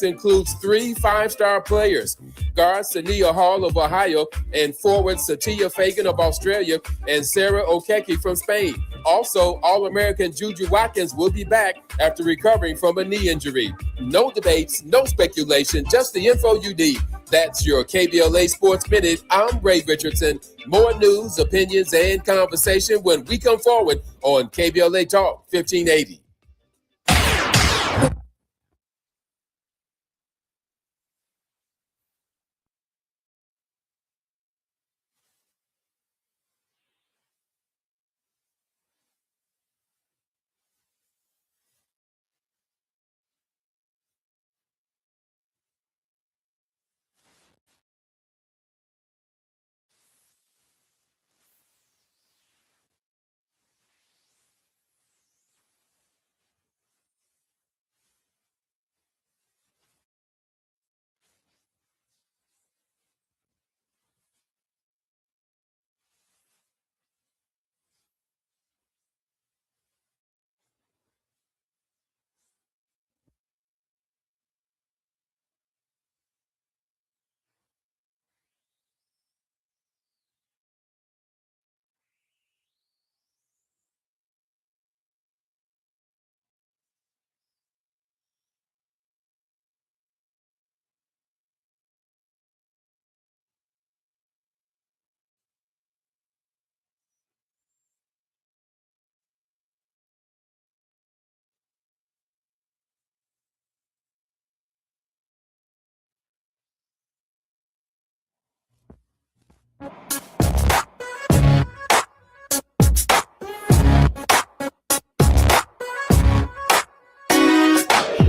includes 3 5-star players, guard Sania Hall of Ohio and forward Satia Fagan of Australia and Sarah Okeke from Spain. Also, All-American Juju Watkins will be back after recovering from a knee injury. No debates, no speculation, just the info you need. That's your KBLA Sports Minute. I'm Ray Richardson. More news, opinions, and conversation when we come forward on KBLA Talk 1580.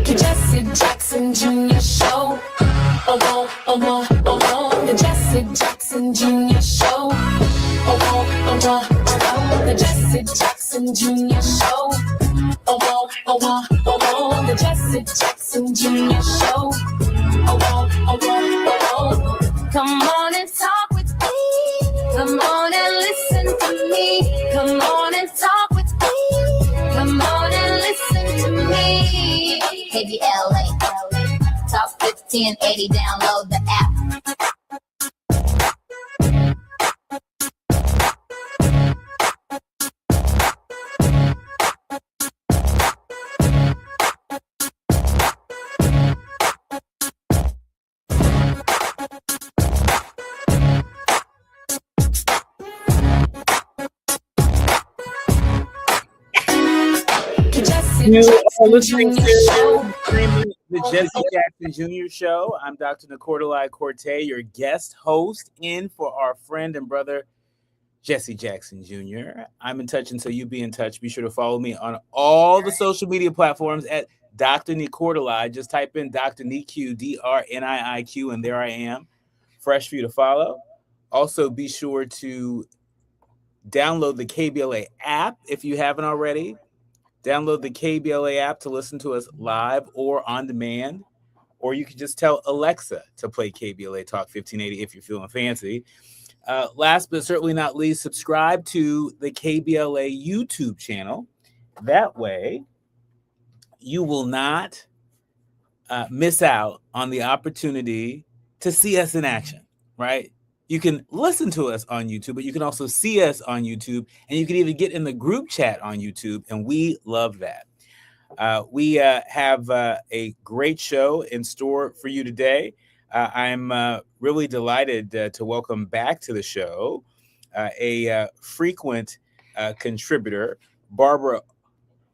Jesse Jackson Jr. Show. The Jesse Jackson Jr. Show. The Jesse Jackson Jr. Show. The Jesse Jackson Jr. Show. Come on and talk with me. Come on and listen to me. Come on and talk with me. Come on and listen to me. KBLA, Talk 1580, download the app. You are listening to the Jesse Jackson Jr. Show. I'm Dr. Nicordoli Corte, your guest host, in for our friend and brother, Jesse Jackson Jr. I'm in touch, and so you be in touch. Be sure to follow me on all the social media platforms at Dr. Nicordoli. Just type in Dr. Niq, DRNIIQ, and there I am. Fresh for you to follow. Also, be sure to download the KBLA app if you haven't already. Download the KBLA app to listen to us live or on demand, or you can just tell Alexa to play KBLA Talk 1580 if you're feeling fancy. Last but certainly not least, subscribe to the KBLA YouTube channel. That way, you will not miss out on the opportunity to see us in action, right? You can listen to us on YouTube, but you can also see us on YouTube, and you can even get in the group chat on YouTube, and we love that. We have a great show in store for you today. I'm really delighted to welcome back to the show a frequent contributor, Barbara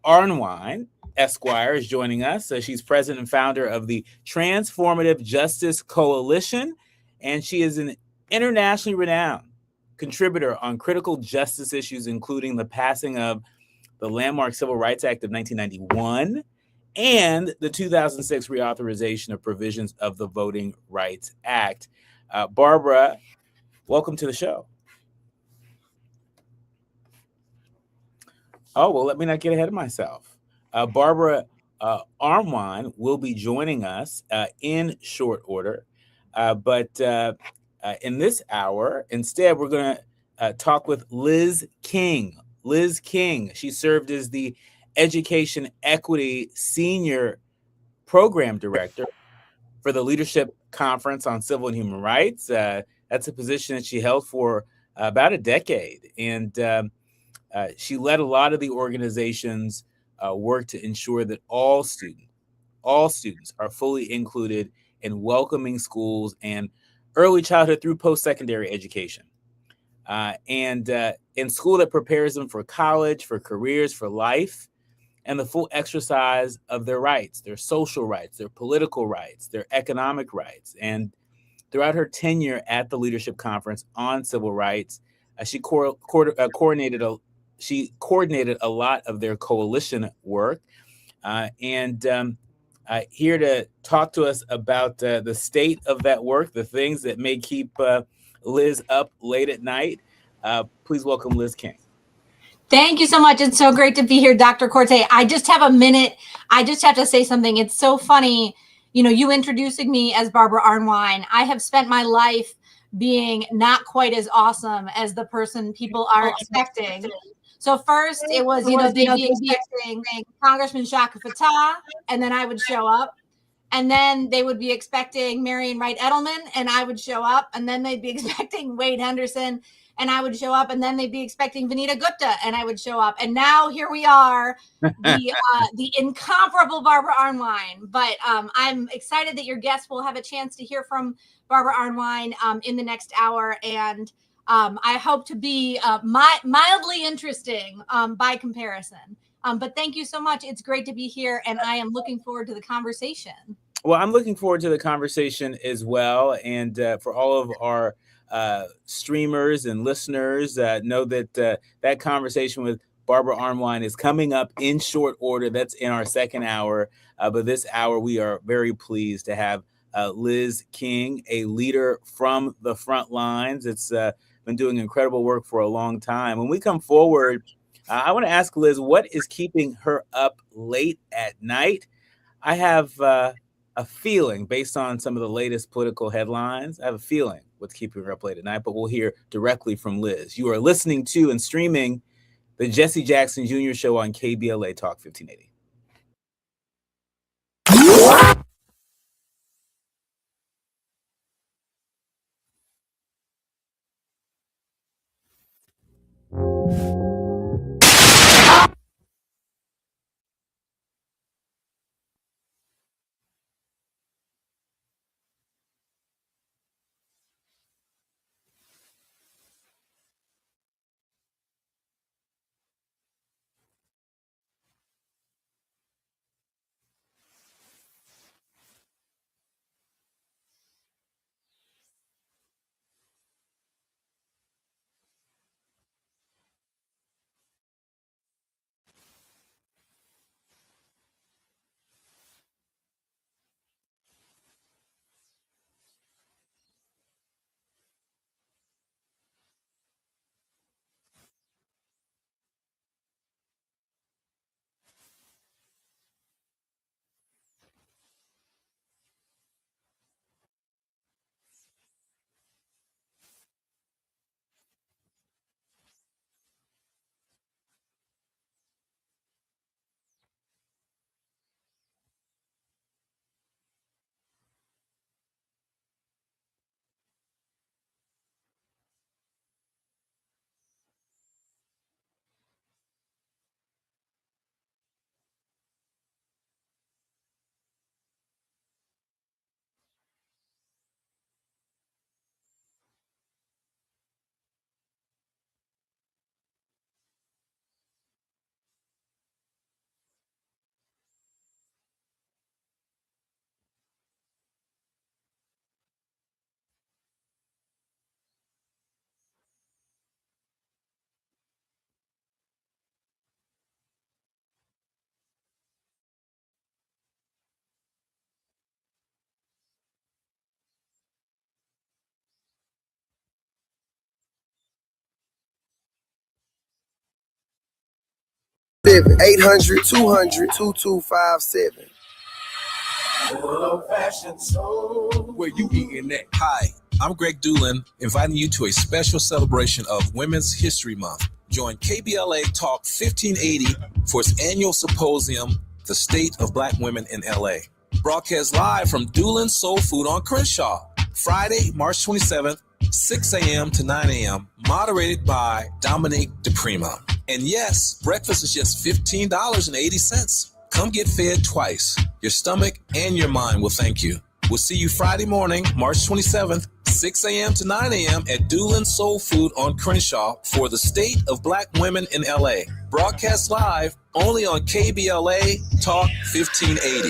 Arnwine, Esquire, is joining us. She's president and founder of the Transformative Justice Coalition, and she is an internationally renowned contributor on critical justice issues, including the passing of the landmark Civil Rights Act of 1991 and the 2006 reauthorization of provisions of the Voting Rights Act. Barbara, welcome to the show. Oh, well, let me not get ahead of myself. Barbara Arnwine will be joining us in short order. But in this hour, instead, we're going to talk with Liz King. Liz King, she served as the Education Equity Senior Program Director for the Leadership Conference on Civil and Human Rights. That's a position that she held for about a decade. And she led a lot of the organization's work to ensure that all students are fully included in welcoming schools and early childhood through post-secondary education. And in school that prepares them for college, for careers, for life, and the full exercise of their rights, their social rights, their political rights, their economic rights. And throughout her tenure at the Leadership Conference on Civil Rights, she coordinated a lot of their coalition work. Here to talk to us about the state of that work, the things that may keep Liz up late at night. Please welcome Liz King. Thank you so much. It's so great to be here, Dr. Corte. I just have a minute. I just have to say something. It's so funny, you introducing me as Barbara Arnwine. I have spent my life being not quite as awesome as the person people are expecting. So first it was, they'd be expecting Congressman Shaka Fattah, and then I would show up. And then they would be expecting Marian Wright Edelman, and I would show up. And then they'd be expecting Wade Henderson, and I would show up. And then they'd be expecting Vanita Gupta, and I would show up. And now here we are, the incomparable Barbara Arnwine. But I'm excited that your guests will have a chance to hear from Barbara Arnwine in the next hour. And I hope to be mildly interesting by comparison. But thank you so much. It's great to be here, and I am looking forward to the conversation. Well, I'm looking forward to the conversation as well. And for all of our streamers and listeners, know that that conversation with Barbara Arnwine is coming up in short order. That's in our second hour. But this hour, we are very pleased to have Liz King, a leader from the front lines. It's been doing incredible work for a long time. When we come forward, I want to ask Liz, what is keeping her up late at night? I have a feeling, based on some of the latest political headlines, I have a feeling what's keeping her up late at night, but we'll hear directly from Liz. You are listening to and streaming the Jesse Jackson Jr. Show on KBLA Talk 1580. Seven 800-200-2257. Old-fashioned soul. Where you eating at? Hi, I'm Greg Doolin, inviting you to a special celebration of Women's History Month. Join KBLA Talk 1580 for its annual symposium, The State of Black Women in LA. Broadcast live from Doolin Soul Food on Crenshaw. Friday, March 27th, 6 a.m. to 9 a.m. Moderated by Dominique DePrima. And yes, breakfast is just $15.80. Come get fed twice. Your stomach and your mind will thank you. We'll see you Friday morning, March 27th, 6 a.m. to 9 a.m. at Doolin Soul Food on Crenshaw for the State of Black Women in LA. Broadcast live only on KBLA Talk 1580.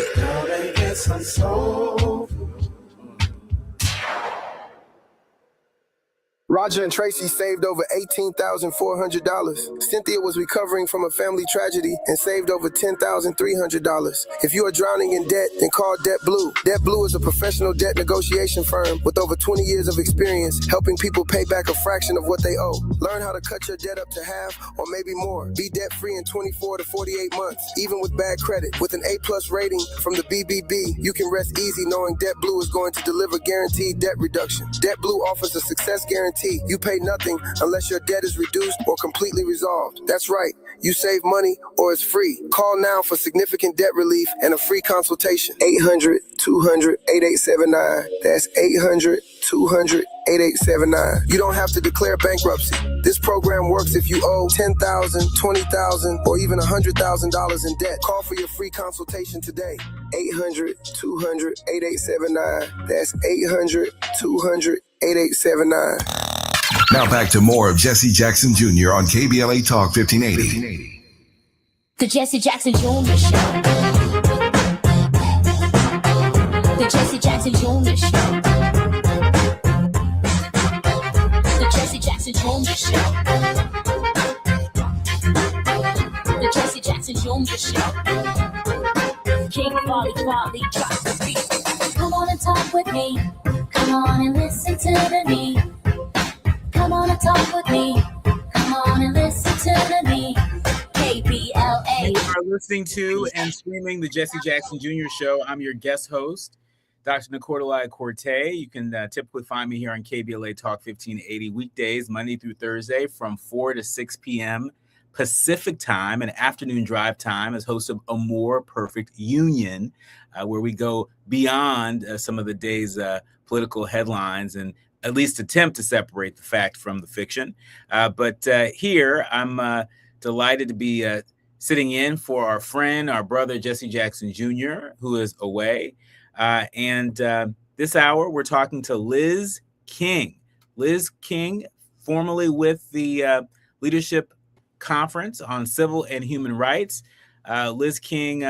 Roger and Tracy saved over $18,400. Cynthia was recovering from a family tragedy and saved over $10,300. If you are drowning in debt, then call Debt Blue. Debt Blue is a professional debt negotiation firm with over 20 years of experience helping people pay back a fraction of what they owe. Learn how to cut your debt up to half or maybe more. Be debt-free in 24 to 48 months, even with bad credit. With an A+ rating from the BBB, you can rest easy knowing Debt Blue is going to deliver guaranteed debt reduction. Debt Blue offers a success guarantee. You pay nothing unless your debt is reduced or completely resolved. That's right. You save money or it's free. Call now for significant debt relief and a free consultation. 800-200-8879. That's 800-200-8879. You don't have to declare bankruptcy. This program works if you owe $10,000, $20,000, or even $100,000 in debt. Call for your free consultation today. 800-200-8879. That's 800-200-8879. Now back to more of Jesse Jackson Jr. on KBLA Talk 1580. The Jesse Jackson Jr. Show. The Jesse Jackson Jr. Show. The Jesse Jackson Jr. Show. The Jesse Jackson Jr. Show. King Volley, drop the beat. Come on and talk with me. Come on and listen to me. Come on and talk with me. Come on and listen to me. KBLA. You are listening to and streaming the Jesse Jackson Jr. Show. I'm your guest host, Dr. Nicordelai Corte. You can typically find me here on KBLA Talk 1580 weekdays, Monday through Thursday from 4 to 6 p.m. Pacific time, and afternoon drive time as host of A More Perfect Union, where we go beyond some of the day's political headlines and at least attempt to separate the fact from the fiction. But here, I'm delighted to be sitting in for our friend, our brother, Jesse Jackson Jr., who is away. And this hour, we're talking to Liz King. Liz King, formerly with the Leadership Conference on Civil and Human Rights. Liz King,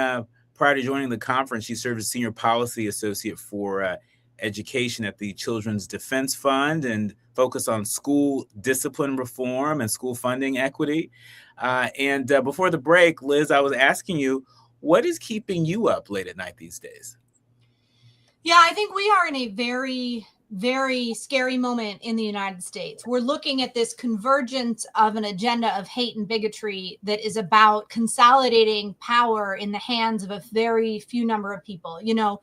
prior to joining the conference, she served as Senior Policy Associate for Education at the Children's Defense Fund and focused on school discipline reform and school funding equity. And before the break, Liz, I was asking you, what is keeping you up late at night these days? Yeah, I think we are in a very, very scary moment in the United States. We're looking at this convergence of an agenda of hate and bigotry that is about consolidating power in the hands of a very few number of people. You know,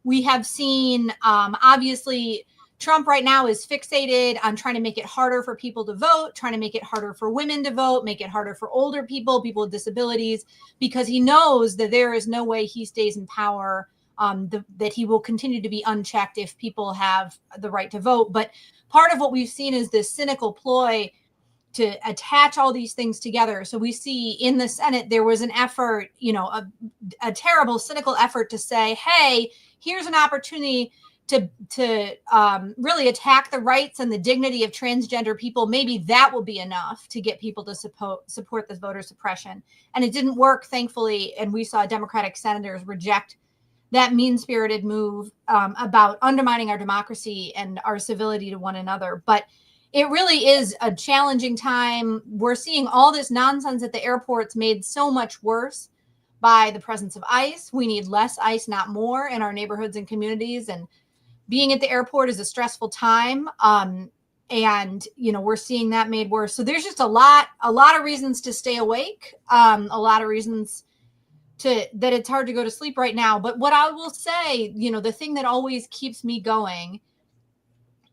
we have seen, obviously, Trump right now is fixated on trying to make it harder for people to vote, trying to make it harder for women to vote, make it harder for older people, people with disabilities, because he knows that there is no way he stays in power, that he will continue to be unchecked if people have the right to vote. But part of what we've seen is this cynical ploy to attach all these things together. So we see in the Senate, there was an effort, you know, a terrible, cynical effort to say, hey, here's an opportunity to really attack the rights and the dignity of transgender people. Maybe that will be enough to get people to support this voter suppression. And it didn't work, thankfully. And we saw Democratic senators reject that mean-spirited move about undermining our democracy and our civility to one another. But it really is a challenging time. We're seeing all this nonsense at the airports made so much worse by the presence of ICE. We need less ICE, not more, in our neighborhoods and communities. And being at the airport is a stressful time. And, you know, we're seeing that made worse. So there's just a lot of reasons to stay awake, a lot of reasons that it's hard to go to sleep right now. But what I will say, you know, the thing that always keeps me going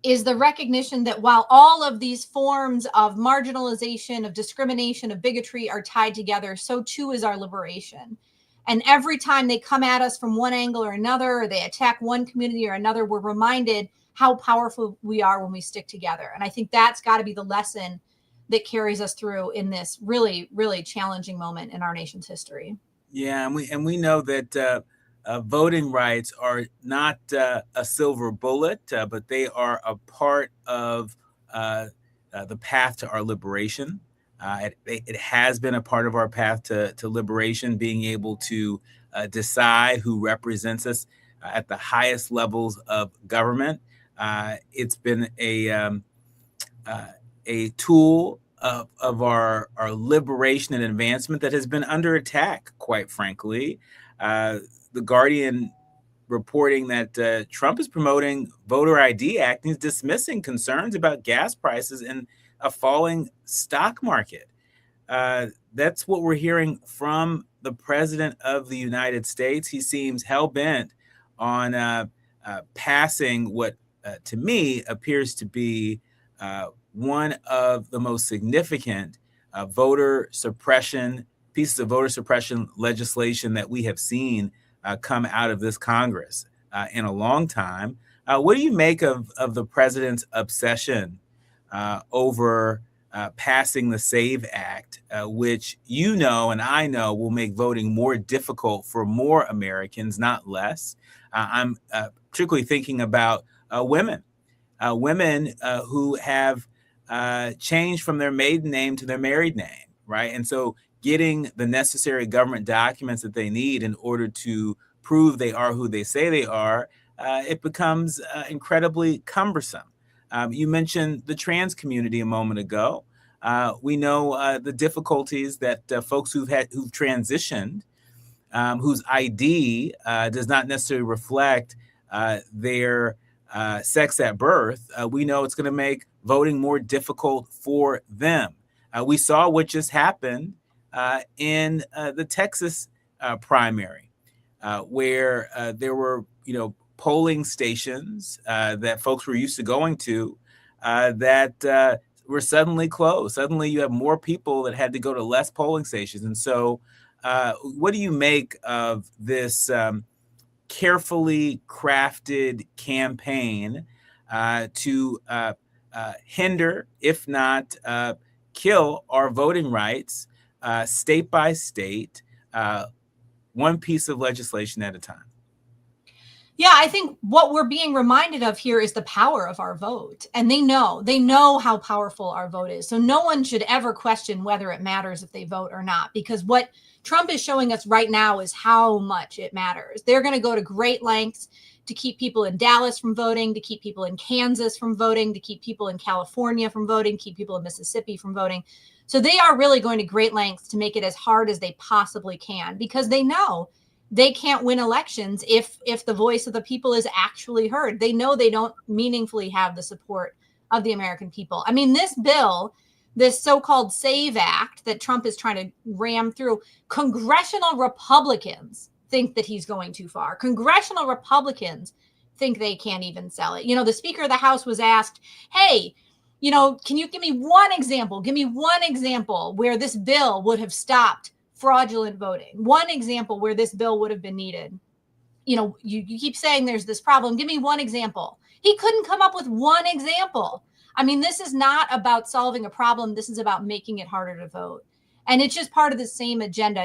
is the recognition that while all of these forms of marginalization, of discrimination, of bigotry are tied together, so too is our liberation. And every time they come at us from one angle or another, or they attack one community or another, we're reminded how powerful we are when we stick together. And I think that's got to be the lesson that carries us through in this really, really challenging moment in our nation's history. Yeah, and we know that voting rights are not a silver bullet, but they are a part of the path to our liberation. It has been a part of our path to liberation, being able to decide who represents us at the highest levels of government. It's been a tool of our liberation and advancement that has been under attack, quite frankly. The Guardian reporting that Trump is promoting Voter ID Act and he's dismissing concerns about gas prices and a falling stock market. That's what we're hearing from the president of the United States. He seems hell-bent on passing what, to me, appears to be one of the most significant pieces of voter suppression legislation that we have seen come out of this Congress in a long time. What do you make of the president's obsession over passing the SAVE Act, which you know and I know will make voting more difficult for more Americans, not less? I'm particularly thinking about women who have changed from their maiden name to their married name, right? And so getting the necessary government documents that they need in order to prove they are who they say they are, it becomes incredibly cumbersome. You mentioned the trans community a moment ago. We know the difficulties that folks who've transitioned, whose ID does not necessarily reflect their sex at birth. We know it's going to make voting more difficult for them. We saw what just happened in the Texas primary, where there were, polling stations that folks were used to going to that were suddenly closed. Suddenly you have more people that had to go to less polling stations. And so what do you make of this carefully crafted campaign to hinder, if not kill, our voting rights state by state, one piece of legislation at a time? Yeah, I think what we're being reminded of here is the power of our vote. And they know how powerful our vote is. So no one should ever question whether it matters if they vote or not, because what Trump is showing us right now is how much it matters. They're going to go to great lengths to keep people in Dallas from voting, to keep people in Kansas from voting, to keep people in California from voting, keep people in Mississippi from voting. So they are really going to great lengths to make it as hard as they possibly can, because they know they can't win elections if the voice of the people is actually heard. They know they don't meaningfully have the support of the American people. I mean, this bill, this so-called SAVE Act that Trump is trying to ram through, congressional Republicans think that he's going too far. Congressional Republicans think they can't even sell it. The Speaker of the House was asked, hey, can you give me one example? Give me one example where this bill would have stopped fraudulent voting. One example where this bill would have been needed. You keep saying there's this problem. Give me one example. He couldn't come up with one example. I mean, this is not about solving a problem. This is about making it harder to vote. And it's just part of the same agenda.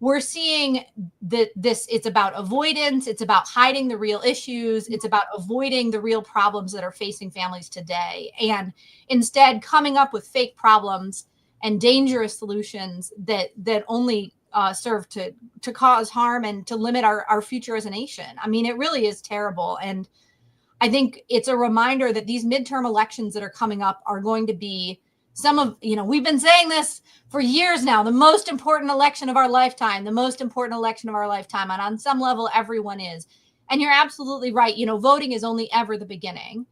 We're seeing that it's about avoidance. It's about hiding the real issues. It's about avoiding the real problems that are facing families today. And instead coming up with fake problems and dangerous solutions that only serve to cause harm and to limit our future as a nation. I mean, it really is terrible. And I think it's a reminder that these midterm elections that are coming up are going to be we've been saying this for years now, the most important election of our lifetime, And on some level, everyone is. And you're absolutely right. Voting is only ever the beginning.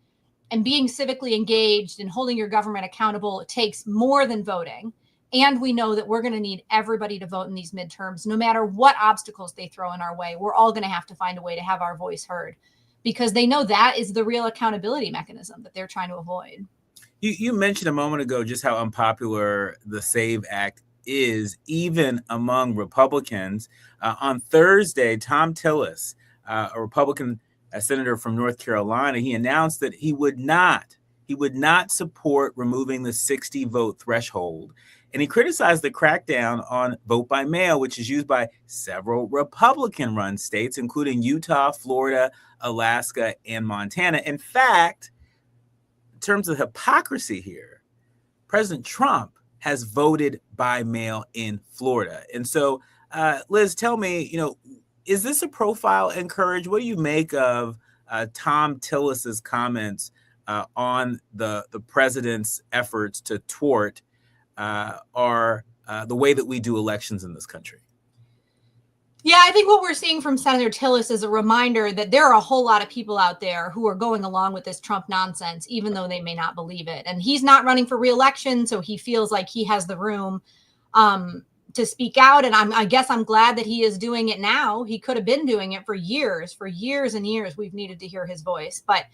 And being civically engaged and holding your government accountable, it takes more than voting. And we know that we're going to need everybody to vote in these midterms, no matter what obstacles they throw in our way. We're all going to have to find a way to have our voice heard, because they know that is the real accountability mechanism that they're trying to avoid. You mentioned a moment ago just how unpopular the SAVE Act is, even among Republicans. On Thursday, Thom Tillis, a Republican senator from North Carolina, he announced that he would not support removing the 60 vote threshold. And he criticized the crackdown on vote by mail, which is used by several Republican-run states, including Utah, Florida, Alaska, and Montana. In fact, in terms of hypocrisy here, President Trump has voted by mail in Florida. And so, Liz, tell me, is this a profile in courage? What do you make of Thom Tillis's comments on the president's efforts to thwart the way that we do elections in this country? Yeah, I think what we're seeing from Senator Tillis is a reminder that there are a whole lot of people out there who are going along with this Trump nonsense, even though they may not believe it. And he's not running for re-election, so he feels like he has the room to speak out. And I guess I'm glad that he is doing it now. He could have been doing it for years and years. We've needed to hear his voice. But,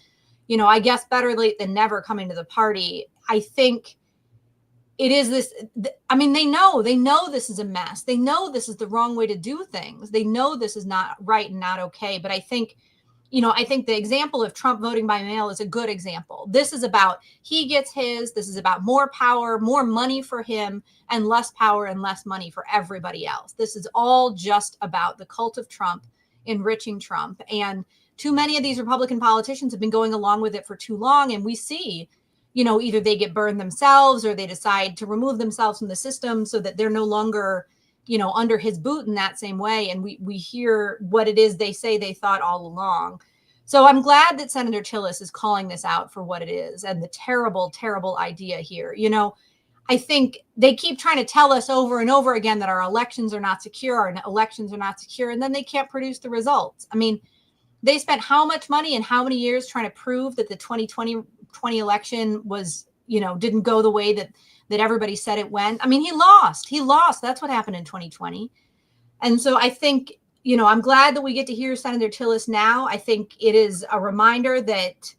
I guess better late than never coming to the party. I think it is this. They know this is a mess. They know this is the wrong way to do things. They know this is not right and not okay. But I think, I think the example of Trump voting by mail is a good example. This is about, he gets his, this is about more power, more money for him, and less power and less money for everybody else. This is all just about the cult of Trump, enriching Trump. And too many of these Republican politicians have been going along with it for too long. And we see, either they get burned themselves or they decide to remove themselves from the system so that they're no longer, under his boot in that same way. And we hear what it is they say they thought all along. So I'm glad that Senator Tillis is calling this out for what it is and the terrible, terrible idea here. I think they keep trying to tell us over and over again that our elections are not secure, and then they can't produce the results. They spent how much money and how many years trying to prove that the 2020 election was, didn't go the way that everybody said it went. He lost. That's what happened in 2020. And so I think, I'm glad that we get to hear Senator Tillis now. I think it is a reminder that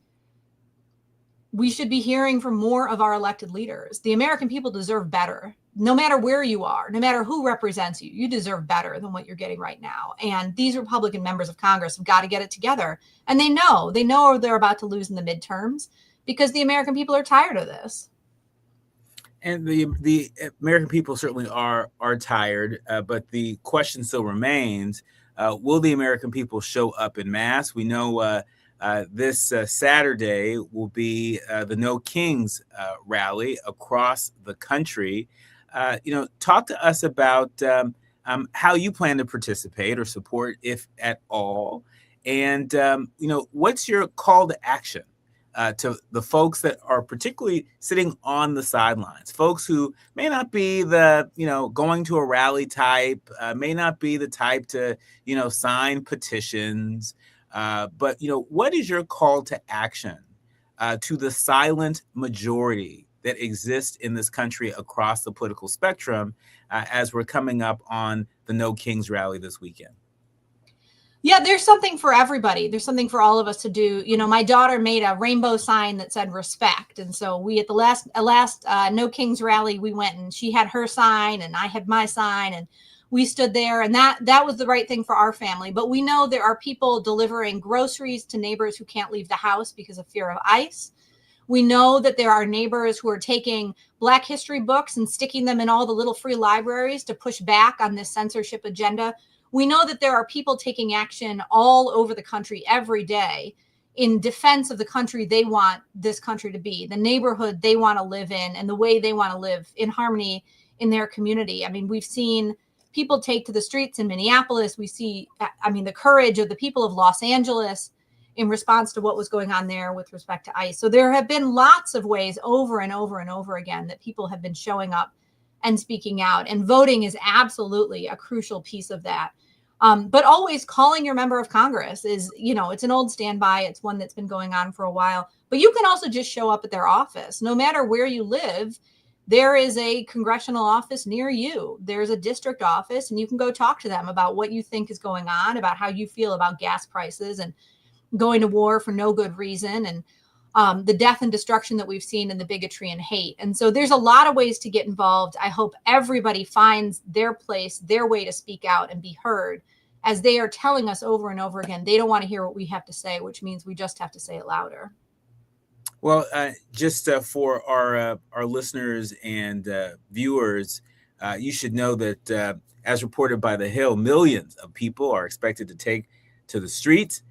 we should be hearing from more of our elected leaders. The American people deserve better. No matter where you are, no matter who represents you, you deserve better than what you're getting right now. And these Republican members of Congress have got to get it together. And they know they're about to lose in the midterms because the American people are tired of this. And the American people certainly are tired, but the question still remains, will the American people show up en masse? We know this Saturday will be the No Kings rally across the country. Talk to us about how you plan to participate or support, if at all. And, what's your call to action to the folks that are particularly sitting on the sidelines, folks who may not be the, going to a rally type, may not be the type to, sign petitions. But, what is your call to action to the silent majority that exists in this country across the political spectrum as we're coming up on the No Kings rally this weekend? Yeah, there's something for everybody. There's something for all of us to do. My daughter made a rainbow sign that said respect. And so we, at the last No Kings rally, we went and she had her sign and I had my sign and we stood there, and that was the right thing for our family. But we know there are people delivering groceries to neighbors who can't leave the house because of fear of ICE. We know that there are neighbors who are taking Black history books and sticking them in all the little free libraries to push back on this censorship agenda. We know that there are people taking action all over the country every day in defense of the country they want this country to be, the neighborhood they want to live in, and the way they want to live in harmony in their community. We've seen people take to the streets in Minneapolis. We see, the courage of the people of Los Angeles in response to what was going on there with respect to ICE. So there have been lots of ways over and over and over again that people have been showing up and speaking out, and voting is absolutely a crucial piece of that. But always calling your member of Congress is, it's an old standby. It's one that's been going on for a while, but you can also just show up at their office. No matter where you live, there is a congressional office near you. There's a district office, and you can go talk to them about what you think is going on, about how you feel about gas prices and going to war for no good reason. And, the death and destruction that we've seen and the bigotry and hate. And so there's a lot of ways to get involved. I hope everybody finds their place, their way to speak out and be heard, as they are telling us over and over again, they don't want to hear what we have to say, which means we just have to say it louder. Well, just for our listeners and viewers, you should know that as reported by The Hill, millions of people are expected to take to the streets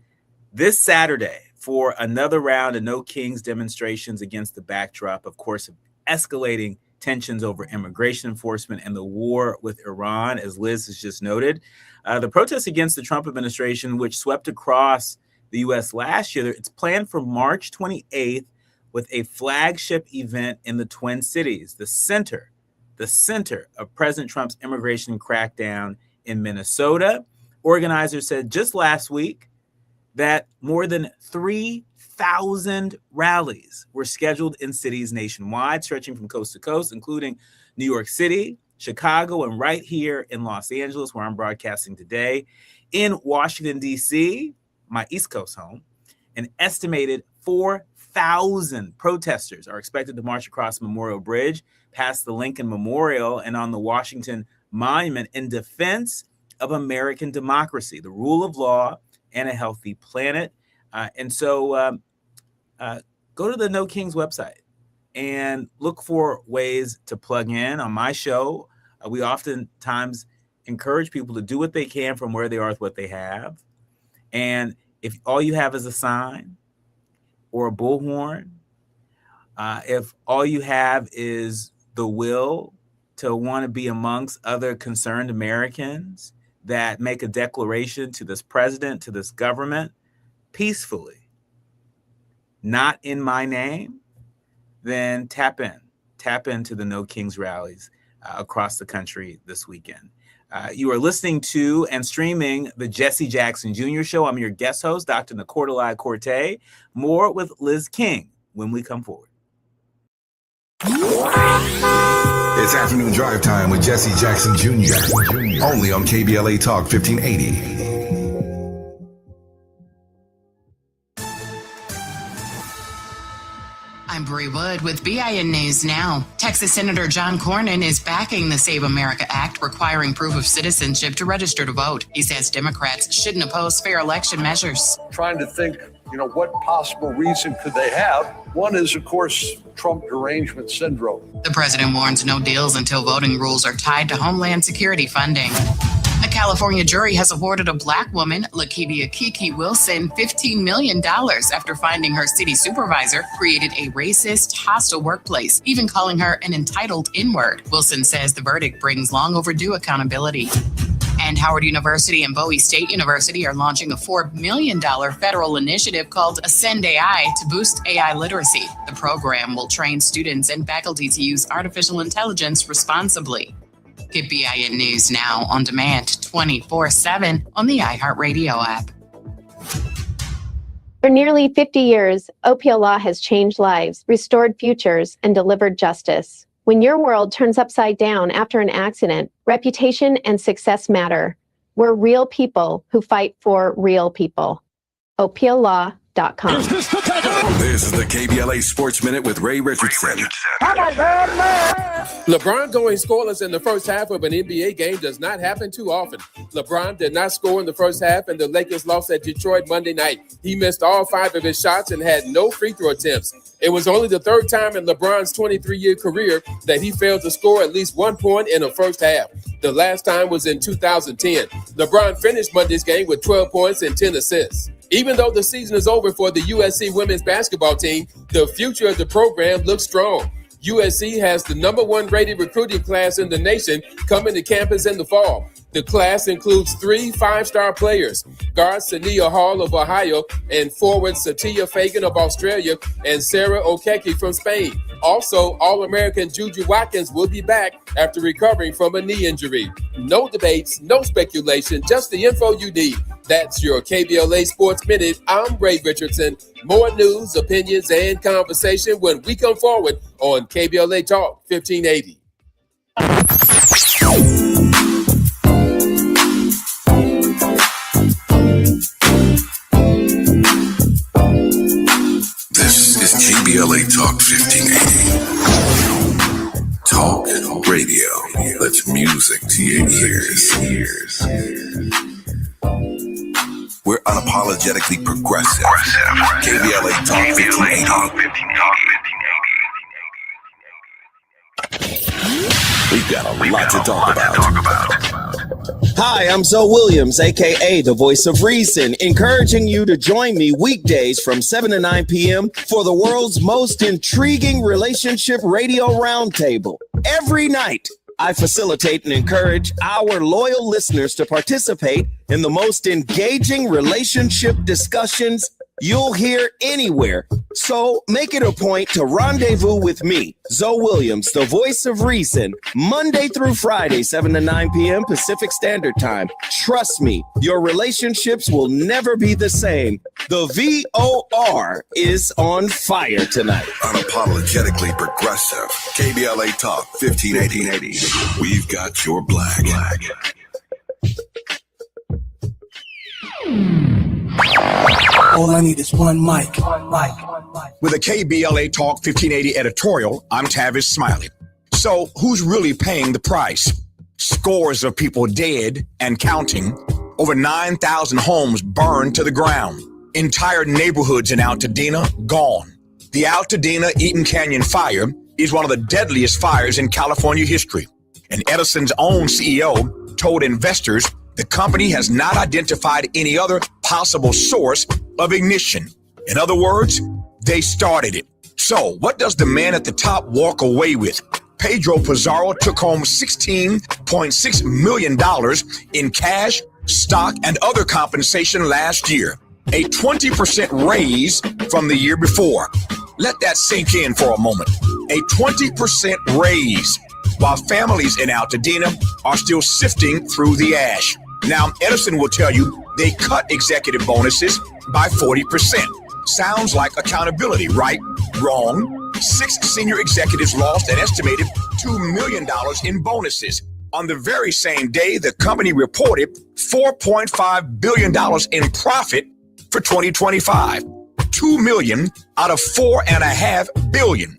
this Saturday for another round of No Kings demonstrations against the backdrop, of course, of escalating tensions over immigration enforcement and the war with Iran, as Liz has just noted. The protests against the Trump administration, which swept across the U.S. last year, it's planned for March 28th with a flagship event in the Twin Cities, the center of President Trump's immigration crackdown in Minnesota. Organizers said just last week that more than 3,000 rallies were scheduled in cities nationwide, stretching from coast to coast, including New York City, Chicago, and right here in Los Angeles, where I'm broadcasting today. In Washington, D.C., my East Coast home, an estimated 4,000 protesters are expected to march across Memorial Bridge, past the Lincoln Memorial, and on the Washington Monument in defense of American democracy, the rule of law, and a healthy planet. So go to the No Kings website and look for ways to plug in. On my show, we oftentimes encourage people to do what they can from where they are with what they have. And if all you have is a sign or a bullhorn, if all you have is the will to want to be amongst other concerned Americans that make a declaration to this president, to this government, peacefully, not in my name, then tap into the No Kings rallies across the country this weekend. You are listening to and streaming the Jesse Jackson Jr. Show. I'm your guest host, Dr. Nicordelai Corte. More with Liz King when we come forward. It's afternoon drive time with Jesse Jackson Jr. Only on KBLA Talk 1580. I'm Bree Wood with BIN News Now. Texas Senator John Cornyn is backing the Save America Act requiring proof of citizenship to register to vote. He says Democrats shouldn't oppose fair election measures. Trying to think, what possible reason could they have? One is, of course, Trump derangement syndrome. The president warns no deals until voting rules are tied to Homeland Security funding. A California jury has awarded a Black woman, Lakivia Kiki Wilson, $15 million after finding her city supervisor created a racist, hostile workplace, even calling her an entitled N-word. Wilson says the verdict brings long overdue accountability. And Howard University and Bowie State University are launching a $4 million federal initiative called Ascend AI to boost AI literacy. The program will train students and faculty to use artificial intelligence responsibly. Get BIN News Now on demand 24/7 on the iHeartRadio app. For nearly 50 years, OPL Law has changed lives, restored futures, and delivered justice. When your world turns upside down after an accident, reputation and success matter. We're real people who fight for real people. OPLLaw.com. This is the KBLA Sports Minute with Ray Richardson. LeBron going scoreless in the first half of an NBA game does not happen too often. LeBron did not score in the first half, and the Lakers lost at Detroit Monday night. He missed all 5 of his shots and had no free throw attempts. It was only the 3rd time in LeBron's 23-year career that he failed to score at least 1 point in the first half. The last time was in 2010. LeBron finished Monday's game with 12 points and 10 assists. Even though the season is over for the USC women's basketball team, the future of the program looks strong. USC has the #1 rated recruiting class in the nation coming to campus in the fall. The class includes 3 5-star players, guard Sania Hall of Ohio and forward Satia Fagan of Australia and Sarah Okeke from Spain. Also, All-American Juju Watkins will be back after recovering from a knee injury. No debates, no speculation, just the info you need. That's your KBLA Sports Minute. I'm Ray Richardson. More news, opinions, and conversation when we come forward on KBLA Talk 1580. This is KBLA Talk 1580. Talk radio. That's music to your ears. We're unapologetically progressive. KBLA Talk 1580. We've got a lot to talk about. Hi, I'm Zoe Williams, aka the Voice of Reason, encouraging you to join me weekdays from 7 to 9 p.m. for the world's most intriguing relationship radio roundtable. Every night, I facilitate and encourage our loyal listeners to participate in the most engaging relationship discussions you'll hear anywhere. So make it a point to rendezvous with me, Zoe Williams, the Voice of Reason, Monday through Friday, 7 to 9 p.m. Pacific Standard Time. Trust me, your relationships will never be the same. The VOR is on fire tonight. Unapologetically progressive. KBLA Talk 1580. We've got your black. All I need is one mic. With a KBLA Talk 1580 editorial, I'm Tavis Smiley. So who's really paying the price? Scores of people dead and counting. Over 9,000 homes burned to the ground. Entire neighborhoods in Altadena gone. The Altadena Eaton Canyon fire is one of the deadliest fires in California history. And Edison's own CEO told investors the company has not identified any other possible source of ignition. In other words, they started it. So what does the man at the top walk away with? Pedro Pizarro took home $16.6 million in cash, stock, and other compensation last year, a 20% raise from the year before. Let that sink in for a moment. A 20% raise, while families in Altadena are still sifting through the ash. Now, Edison will tell you they cut executive bonuses by 40%. Sounds like accountability, right? Wrong. 6 senior executives lost an estimated $2 million in bonuses. On the very same day, the company reported $4.5 billion in profit for 2025. $2 million out of $4.5 billion.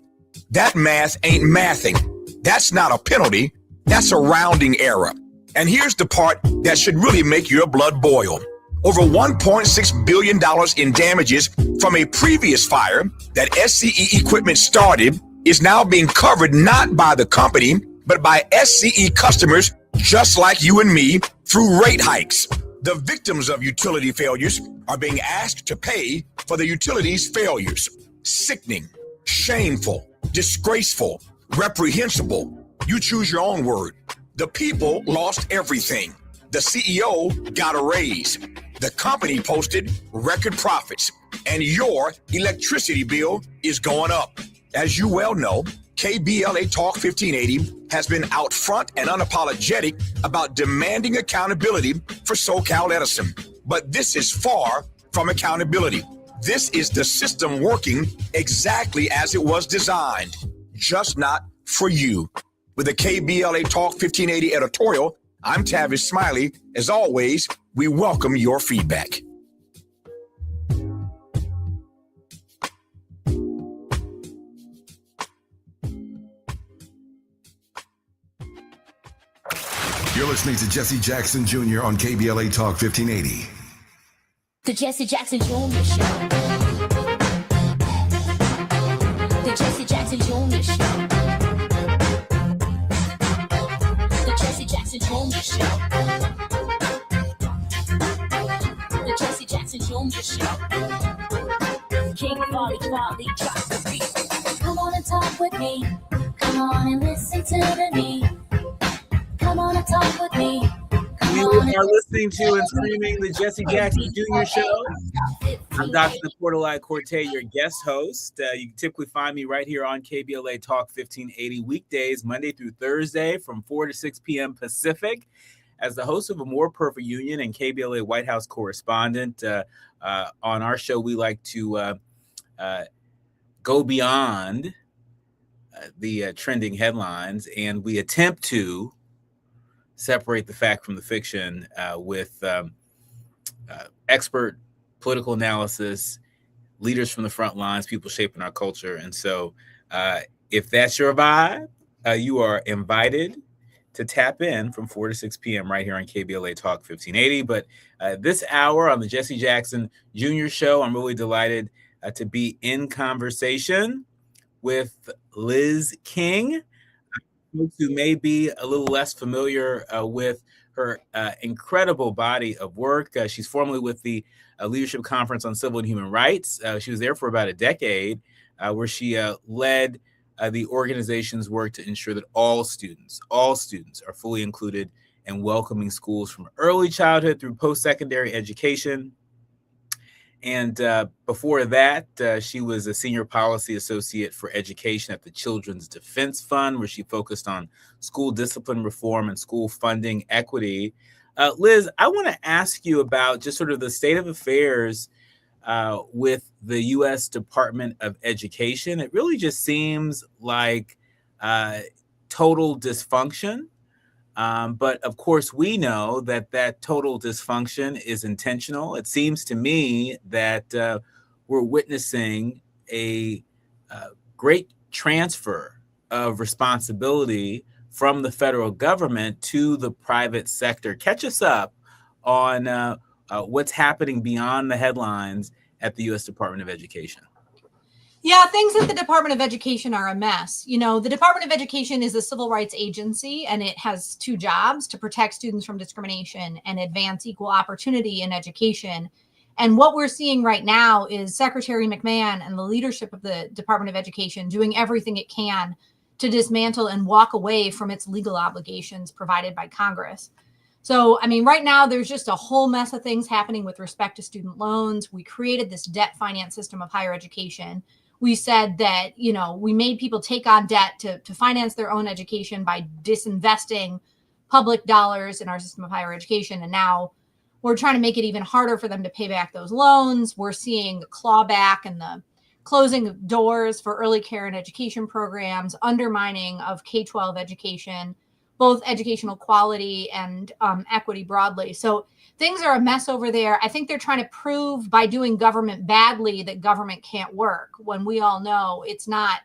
That math ain't mathing. That's not a penalty. That's a rounding error. And here's the part that should really make your blood boil. Over $1.6 billion in damages from a previous fire that SCE equipment started is now being covered not by the company, but by SCE customers just like you and me through rate hikes. The victims of utility failures are being asked to pay for the utility's failures. Sickening, shameful, disgraceful, reprehensible. You choose your own word. The people lost everything. The CEO got a raise. The company posted record profits. And your electricity bill is going up. As you well know, KBLA Talk 1580 has been out front and unapologetic about demanding accountability for SoCal Edison. But this is far from accountability. This is the system working exactly as it was designed, just not for you. With the KBLA Talk 1580 editorial, I'm Tavis Smiley. As always, we welcome your feedback. You're listening to Jesse Jackson Jr. on KBLA Talk 1580. The Jesse Jackson Jr. Show. The Jesse Jackson Jr. Show. The Jesse Jackson Jr. Show. The Jesse Jackson Jr. Show. King Quality drops the beat. Come on and talk with me. Come on and listen to the need. Come on and talk with me. You are listening to and streaming the Jesse Jackson Jr. Show. I'm Dr. Cordelai Corte, your guest host. You can typically find me right here on KBLA Talk 1580 weekdays, Monday through Thursday from 4 to 6 p.m. Pacific. As the host of A More Perfect Union and KBLA White House correspondent, on our show, we like to go beyond the trending headlines, and we attempt to separate the fact from the fiction with expert political analysis, leaders from the front lines, people shaping our culture. And so if that's your vibe, you are invited to tap in from 4 to 6 p.m. right here on KBLA Talk 1580. But this hour on the Jesse Jackson Jr. Show, I'm really delighted to be in conversation with Liz King, folks who may be a little less familiar with her incredible body of work. She's formerly with the Leadership Conference on Civil and Human Rights. She was there for about a decade, where she led the organization's work to ensure that all students are fully included in welcoming schools from early childhood through post-secondary education. And before that, she was a senior policy associate for education at the Children's Defense Fund, where she focused on school discipline reform and school funding equity. Liz, I want to ask you about just sort of the state of affairs with the U.S. Department of Education. It really just seems like total dysfunction. But of course, we know that total dysfunction is intentional. It seems to me that we're witnessing a great transfer of responsibility from the federal government to the private sector. Catch us up on what's happening beyond the headlines at the U.S. Department of Education. Yeah, things at the Department of Education are a mess. You know, the Department of Education is a civil rights agency, and it has two jobs: to protect students from discrimination and advance equal opportunity in education. And what we're seeing right now is Secretary McMahon and the leadership of the Department of Education doing everything it can to dismantle and walk away from its legal obligations provided by Congress. So, I mean, right now, there's just a whole mess of things happening with respect to student loans. We created this debt finance system of higher education. We said that, you know, we made people take on debt to finance their own education by disinvesting public dollars in our system of higher education. And now we're trying to make it even harder for them to pay back those loans. We're seeing the clawback and the closing of doors for early care and education programs, undermining of K-12 education, both educational quality and equity broadly. So things are a mess over there. I think they're trying to prove by doing government badly that government can't work, when we all know it's not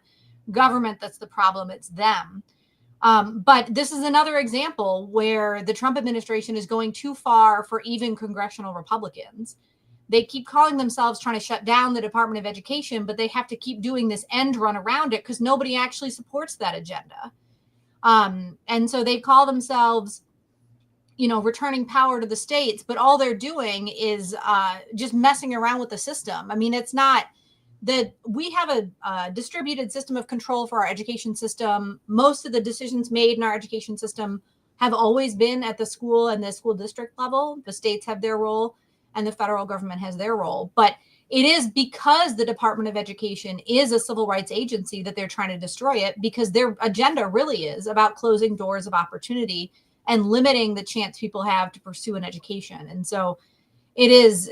government that's the problem, it's them. But this is another example where the Trump administration is going too far for even congressional Republicans. They keep calling themselves trying to shut down the Department of Education, but they have to keep doing this end run around it because nobody actually supports that agenda. And so they call themselves, you know, returning power to the states, but all they're doing is just messing around with the system. I mean, it's not that we have a distributed system of control for our education system. Most of the decisions made in our education system have always been at the school and the school district level. The states have their role and the federal government has their role. But it is because the Department of Education is a civil rights agency that they're trying to destroy it, because their agenda really is about closing doors of opportunity and limiting the chance people have to pursue an education. And so it is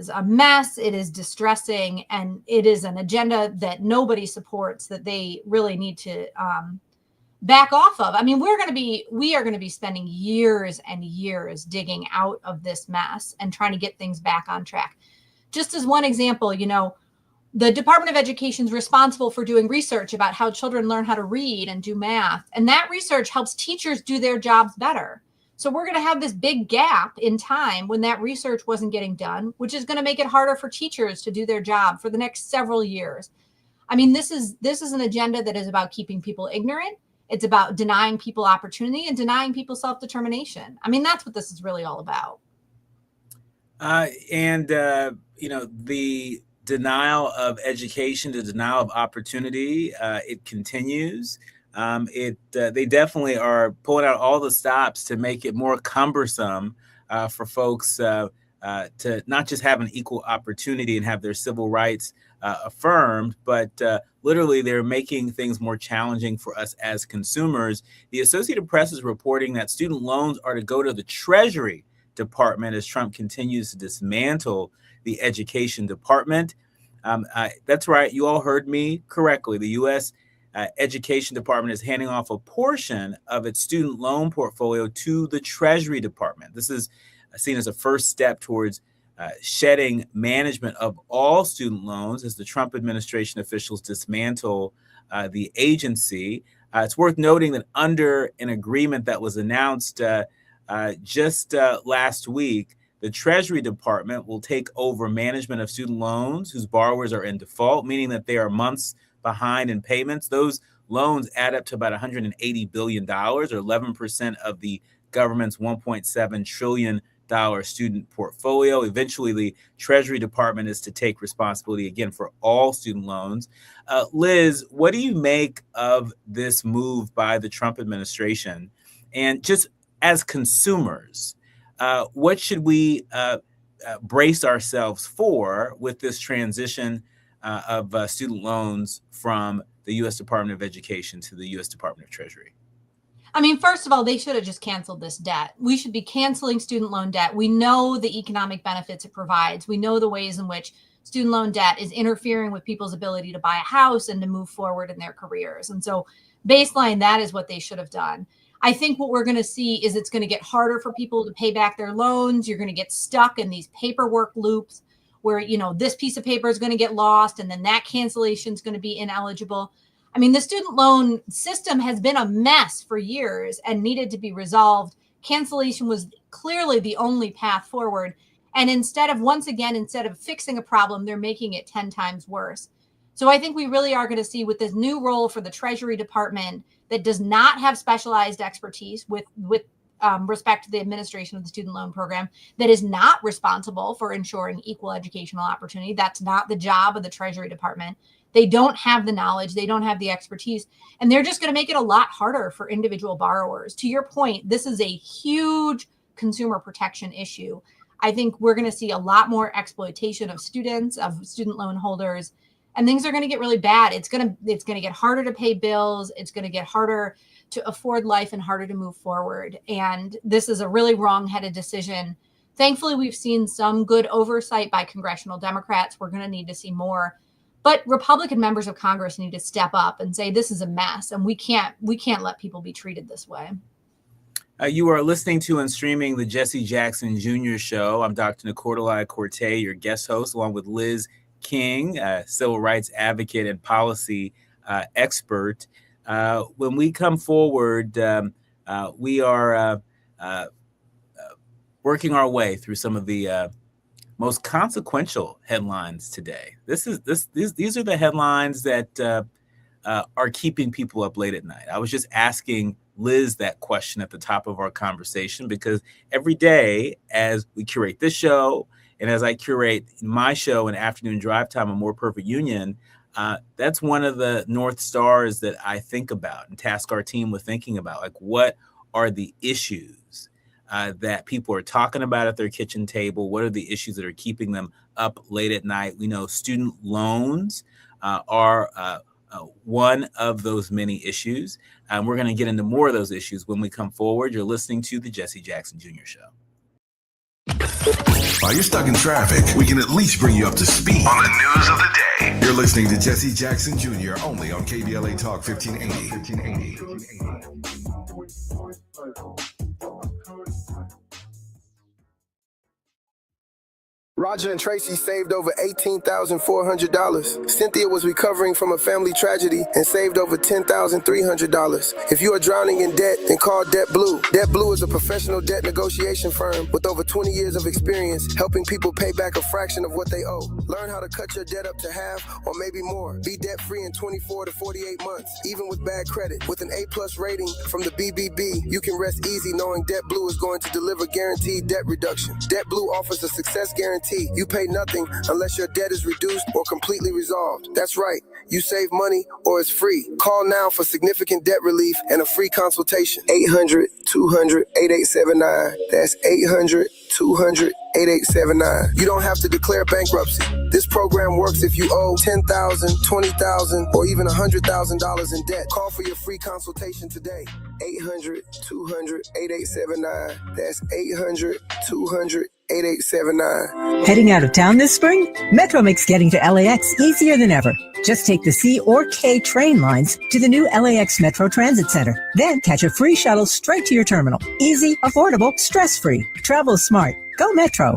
a mess. It is distressing, and it is an agenda that nobody supports, that they really need to back off of. I mean, we are going to be spending years and years digging out of this mess and trying to get things back on track. Just as one example, you know, the Department of Education is responsible for doing research about how children learn how to read and do math. And that research helps teachers do their jobs better. So we're going to have this big gap in time when that research wasn't getting done, which is going to make it harder for teachers to do their job for the next several years. I mean, this is an agenda that is about keeping people ignorant. It's about denying people opportunity and denying people self-determination. I mean, that's what this is really all about. You know, the denial of education, the denial of opportunity, it continues. They definitely are pulling out all the stops to make it more cumbersome for folks to not just have an equal opportunity and have their civil rights affirmed, but literally they're making things more challenging for us as consumers. The Associated Press is reporting that student loans are to go to the Treasury Department as Trump continues to dismantle the Education Department. That's right. You all heard me correctly. The U.S. Education Department is handing off a portion of its student loan portfolio to the Treasury Department. This is seen as a first step towards shedding management of all student loans as the Trump administration officials dismantle the agency. It's worth noting that under an agreement that was announced just last week, the Treasury Department will take over management of student loans whose borrowers are in default, meaning that they are months behind in payments. Those loans add up to about $180 billion, or 11% of the government's $1.7 trillion student portfolio. Eventually, the Treasury Department is to take responsibility again for all student loans. Liz, what do you make of this move by the Trump administration? And just as consumers, what should we brace ourselves for with this transition of student loans from the U.S. Department of Education to the U.S. Department of Treasury? I mean, first of all, they should have just canceled this debt. We should be canceling student loan debt. We know the economic benefits it provides. We know the ways in which student loan debt is interfering with people's ability to buy a house and to move forward in their careers. And so baseline, that is what they should have done. I think what we're going to see is it's going to get harder for people to pay back their loans. You're going to get stuck in these paperwork loops where, you know, this piece of paper is going to get lost and then that cancellation is going to be ineligible. I mean, the student loan system has been a mess for years and needed to be resolved. Cancellation was clearly the only path forward. And instead of fixing a problem, they're making it 10 times worse. So I think we really are going to see with this new role for the Treasury Department that does not have specialized expertise with respect to the administration of the student loan program, that is not responsible for ensuring equal educational opportunity. That's not the job of the Treasury Department. They don't have the knowledge. They don't have the expertise. And they're just going to make it a lot harder for individual borrowers. To your point, this is a huge consumer protection issue. I think we're going to see a lot more exploitation of students, of student loan holders, and things are going to get really bad. It's going to get harder to pay bills. It's going to get harder to afford life and harder to move forward. And this is a really wrong-headed decision. Thankfully, we've seen some good oversight by congressional Democrats. We're going to need to see more. But Republican members of Congress need to step up and say this is a mess, and we can't let people be treated this way. You are listening to and streaming the Jesse Jackson Jr. Show. I'm Dr. Nicordelai Corte, your guest host, along with Liz King, civil rights advocate and policy expert. When we come forward, we are working our way through some of the most consequential headlines today. These are the headlines that are keeping people up late at night. I was just asking Liz that question at the top of our conversation because every day as we curate this show and as I curate my show and Afternoon Drive Time, A More Perfect Union, that's one of the North Stars that I think about and task our team with thinking about. Like, what are the issues that people are talking about at their kitchen table? What are the issues that are keeping them up late at night? We know student loans are one of those many issues. And we're going to get into more of those issues when we come forward. You're listening to the Jesse Jackson Jr. Show. While you're stuck in traffic, we can at least bring you up to speed on the news of the day. You're listening to Jesse Jackson Jr. only on KBLA Talk 1580. Roger and Tracy saved over $18,400. Cynthia was recovering from a family tragedy and saved over $10,300. If you are drowning in debt, then call Debt Blue. Debt Blue is a professional debt negotiation firm with over 20 years of experience helping people pay back a fraction of what they owe. Learn how to cut your debt up to half or maybe more. Be debt-free in 24 to 48 months, even with bad credit. With an A+ rating from the BBB, you can rest easy knowing Debt Blue is going to deliver guaranteed debt reduction. Debt Blue offers a success guarantee. You pay nothing unless your debt is reduced or completely resolved. That's right. You save money or it's free. Call now for significant debt relief and a free consultation. 800-200-8879. That's 800-200-8879. You don't have to declare bankruptcy. This program works if you owe $10,000, $20,000, or even $100,000 in debt. Call for your free consultation today. 800-200-8879. That's 800-200-8879. Heading out of town this spring? Metro makes getting to LAX easier than ever. Just take the C or K train lines to the new LAX Metro Transit Center. Then catch a free shuttle straight to your terminal. Easy, affordable, stress-free. Travel smart. Go Metro.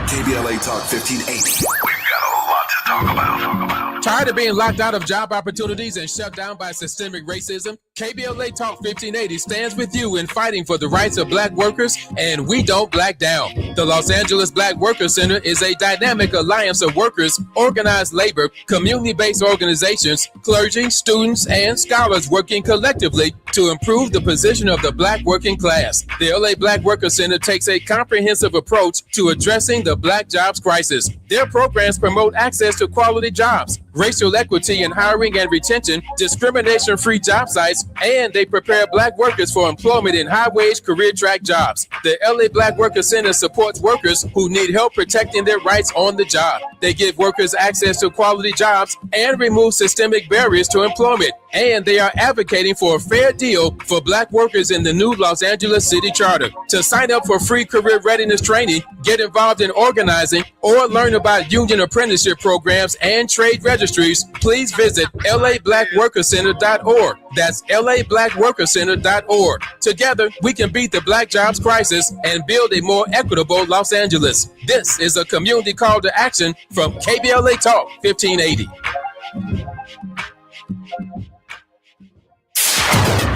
KBLA Talk 1580. We've got a lot to talk about. Tired of being locked out of job opportunities and shut down by systemic racism? KBLA Talk 1580 stands with you in fighting for the rights of Black workers, and we don't back down. The Los Angeles Black Workers Center is a dynamic alliance of workers, organized labor, community-based organizations, clergy, students, and scholars working collectively to improve the position of the Black working class. The LA Black Workers Center takes a comprehensive approach to addressing the Black jobs crisis. Their programs promote access to quality jobs, racial equity in hiring and retention, discrimination-free job sites, and they prepare Black workers for employment in high-wage career track jobs. The LA Black Workers Center supports workers who need help protecting their rights on the job. They give workers access to quality jobs and remove systemic barriers to employment. And they are advocating for a fair deal for Black workers in the new Los Angeles City Charter. To sign up for free career readiness training, get involved in organizing, or learn about union apprenticeship programs and trade registries, please visit lablackworkercenter.org. That's lablackworkercenter.org. Together, we can beat the Black jobs crisis and build a more equitable Los Angeles. This is a community call to action from KBLA Talk 1580.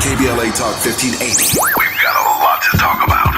KBLA Talk 1580. We've got a lot to talk about.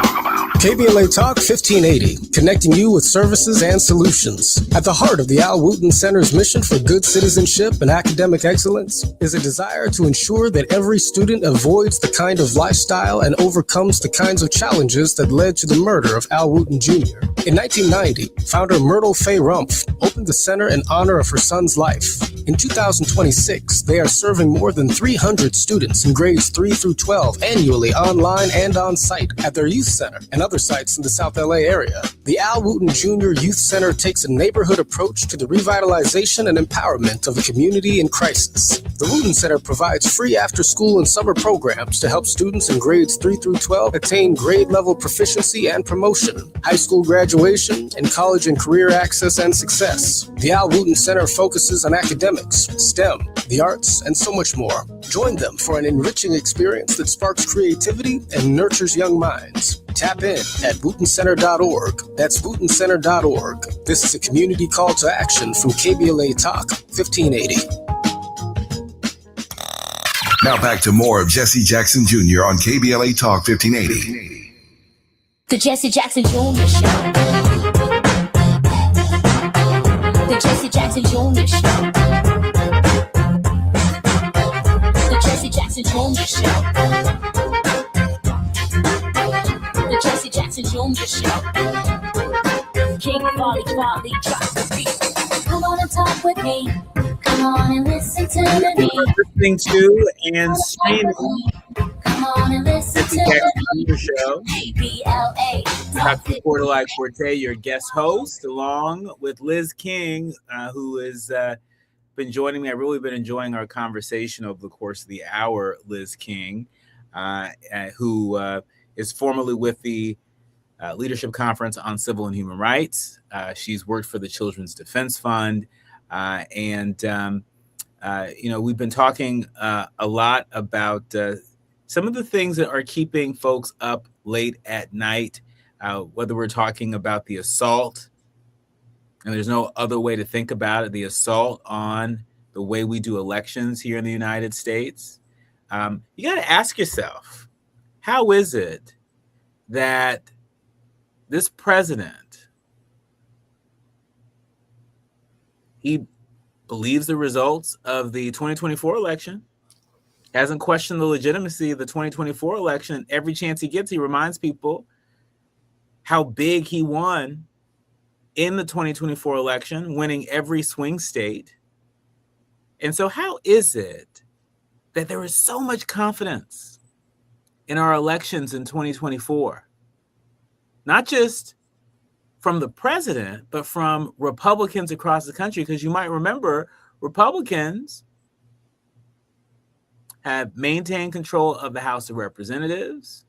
KBLA Talk 1580, connecting you with services and solutions. At the heart of the Al Wooten Center's mission for good citizenship and academic excellence is a desire to ensure that every student avoids the kind of lifestyle and overcomes the kinds of challenges that led to the murder of Al Wooten Jr. In 1990, founder Myrtle Faye Rumpf opened the center in honor of her son's life. In 2026, they are serving more than 300 students in grades 3 through 12 annually online and on site at their youth center and other sites in the South LA area. The Al Wooten Jr. Youth Center takes a neighborhood approach to the revitalization and empowerment of a community in crisis. The Wooten Center provides free after-school and summer programs to help students in grades 3 through 12 attain grade-level proficiency and promotion, high school graduation, and college and career access and success. The Al Wooten Center focuses on academics, STEM, the arts, and so much more. Join them for an enriching experience that sparks creativity and nurtures young minds. Tap in at wootencenter.org. That's wootencenter.org. This is a community call to action from KBLA Talk 1580. Now back to more of Jesse Jackson Jr. on KBLA Talk 1580. The Jesse Jackson Jr. Show. The Jesse Jackson Jr. Show. The Jesse Jackson Jr. Show. The Jesse Jackson Jr. Show. King Volley, drop the beat. Come on and talk with me. Come on and listen to me. Listening to and streaming Come on and listen Jesse to Jackson me. Jr. Show. KBLA. Dr. Cordelai Corte, your guest host, along with Liz King, who has been joining me. I've really been enjoying our conversation over the course of the hour. Liz King, who is formerly with the Leadership Conference on Civil and Human Rights. She's worked for the Children's Defense Fund. We've been talking a lot about some of the things that are keeping folks up late at night, whether we're talking about the assault, and there's no other way to think about it, the assault on the way we do elections here in the United States. You got to ask yourself, how is it that this president, he believes the results of the 2024 election, hasn't questioned the legitimacy of the 2024 election. Every chance he gets, he reminds people how big he won in the 2024 election, winning every swing state. And so how is it that there is so much confidence in our elections in 2024? Not just from the president, but from Republicans across the country, because you might remember Republicans have maintained control of the House of Representatives,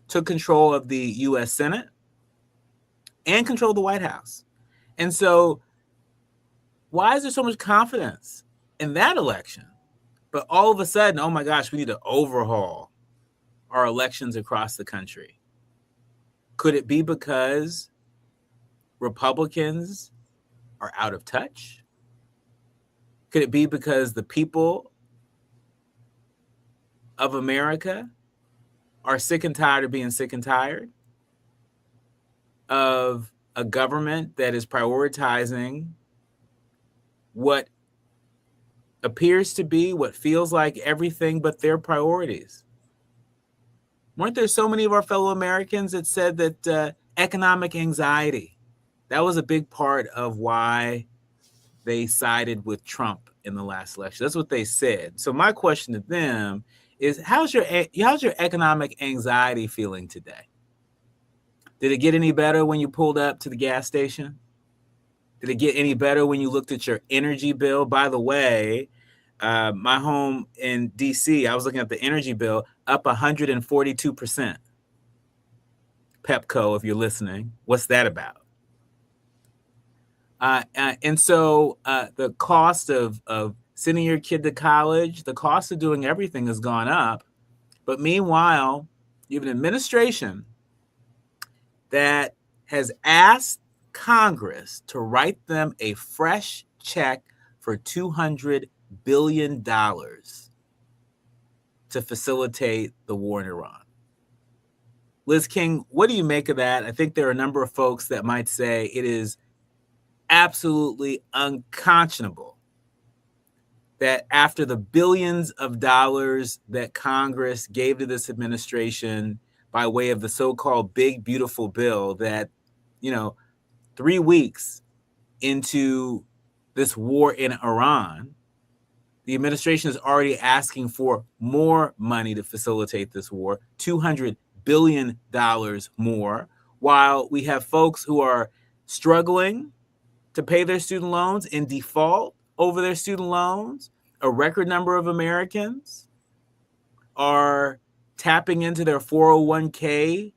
took control of the U.S. Senate, and controlled the White House. And so why is there so much confidence in that election? But all of a sudden, oh my gosh, we need to overhaul our elections across the country. Could it be because Republicans are out of touch? Could it be because the people of America are sick and tired of being sick and tired of a government that is prioritizing what appears to be, what feels like everything but their priorities? Weren't there so many of our fellow Americans that said that economic anxiety, that was a big part of why they sided with Trump in the last election? That's what they said. So my question to them is, how's your economic anxiety feeling today? Did it get any better when you pulled up to the gas station? Did it get any better when you looked at your energy bill? By the way, my home in DC, I was looking at the energy bill, up 142%. Pepco, if you're listening, what's that about? And so the cost of sending your kid to college, the cost of doing everything has gone up. But meanwhile, you have an administration that has asked Congress to write them a fresh check for $200 billion to facilitate the war in Iran. Liz King, what do you make of that? I think there are a number of folks that might say it is absolutely unconscionable that after the billions of dollars that Congress gave to this administration by way of the so-called big, beautiful bill, that, 3 weeks into this war in Iran, the administration is already asking for more money to facilitate this war, $200 billion more, while we have folks who are struggling to pay their student loans, in default over their student loans. A record number of Americans are tapping into their 401k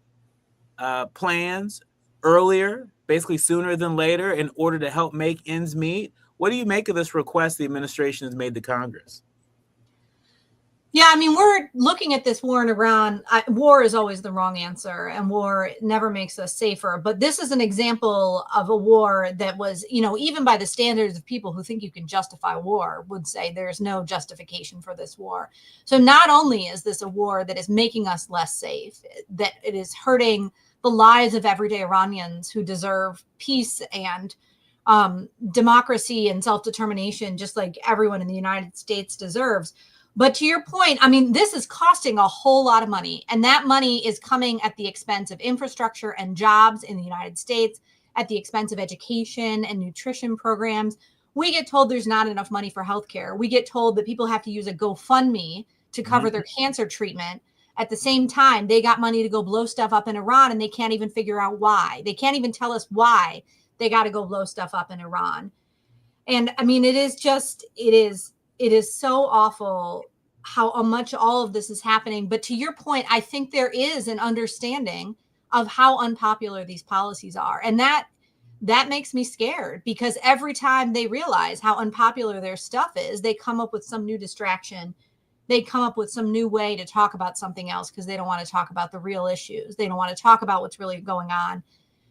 plans earlier, basically sooner than later, in order to help make ends meet. What do you make of this request the administration has made to Congress? Yeah, we're looking at this war in Iran. War is always the wrong answer, and war never makes us safer. But this is an example of a war that was, even by the standards of people who think you can justify war, would say there's no justification for this war. So not only is this a war that is making us less safe, that it is hurting the lives of everyday Iranians who deserve peace and democracy and self-determination, just like everyone in the United States deserves. But to your point, this is costing a whole lot of money, and that money is coming at the expense of infrastructure and jobs in the United States, at the expense of education and nutrition programs. We get told there's not enough money for healthcare. We get told that people have to use a GoFundMe to cover their cancer treatment. At the same time, they got money to go blow stuff up in Iran, and they can't even figure out why. They can't even tell us why they got to go blow stuff up in Iran. And it is so awful how much all of this is happening. But to your point, I think there is an understanding of how unpopular these policies are. And that makes me scared, because every time they realize how unpopular their stuff is, they come up with some new distraction. They come up with some new way to talk about something else, because they don't want to talk about the real issues. They don't want to talk about what's really going on.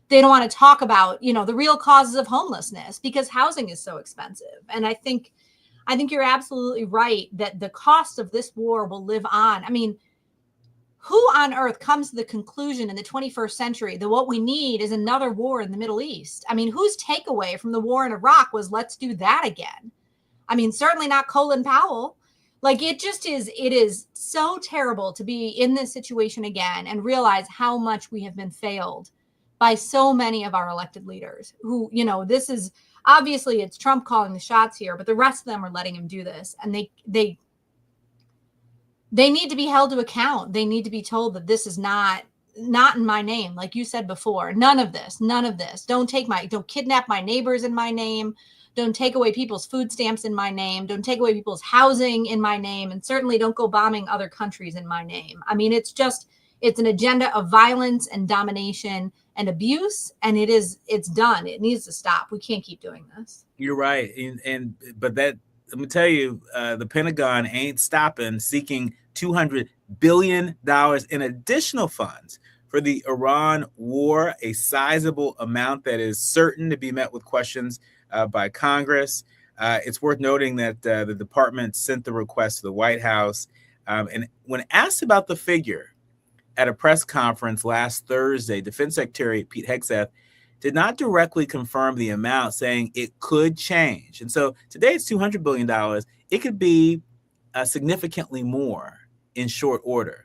They don't want to talk about, the real causes of homelessness, because housing is so expensive. And I think you're absolutely right that the cost of this war will live on. Who on earth comes to the conclusion in the 21st century that what we need is another war in the Middle East? Whose takeaway from the war in Iraq was, let's do that again? Certainly not Colin Powell. It is so terrible to be in this situation again and realize how much we have been failed by so many of our elected leaders who, this is obviously it's Trump calling the shots here, but the rest of them are letting him do this. And they need to be held to account. They need to be told that this is not in my name. Like you said before, none of this. Don't kidnap my neighbors in my name. Don't take away people's food stamps in my name. Don't take away people's housing in my name. And certainly don't go bombing other countries in my name. It's an agenda of violence and domination and abuse, and it's done. It needs to stop. We can't keep doing this. You're right. But let me tell you, the Pentagon ain't stopping seeking $200 billion in additional funds for the Iran war, a sizable amount that is certain to be met with questions by Congress. It's worth noting that the department sent the request to the White House. And when asked about the figure at a press conference last Thursday, Defense Secretary Pete Hegseth did not directly confirm the amount, saying it could change. And so today it's $200 billion. It could be significantly more in short order.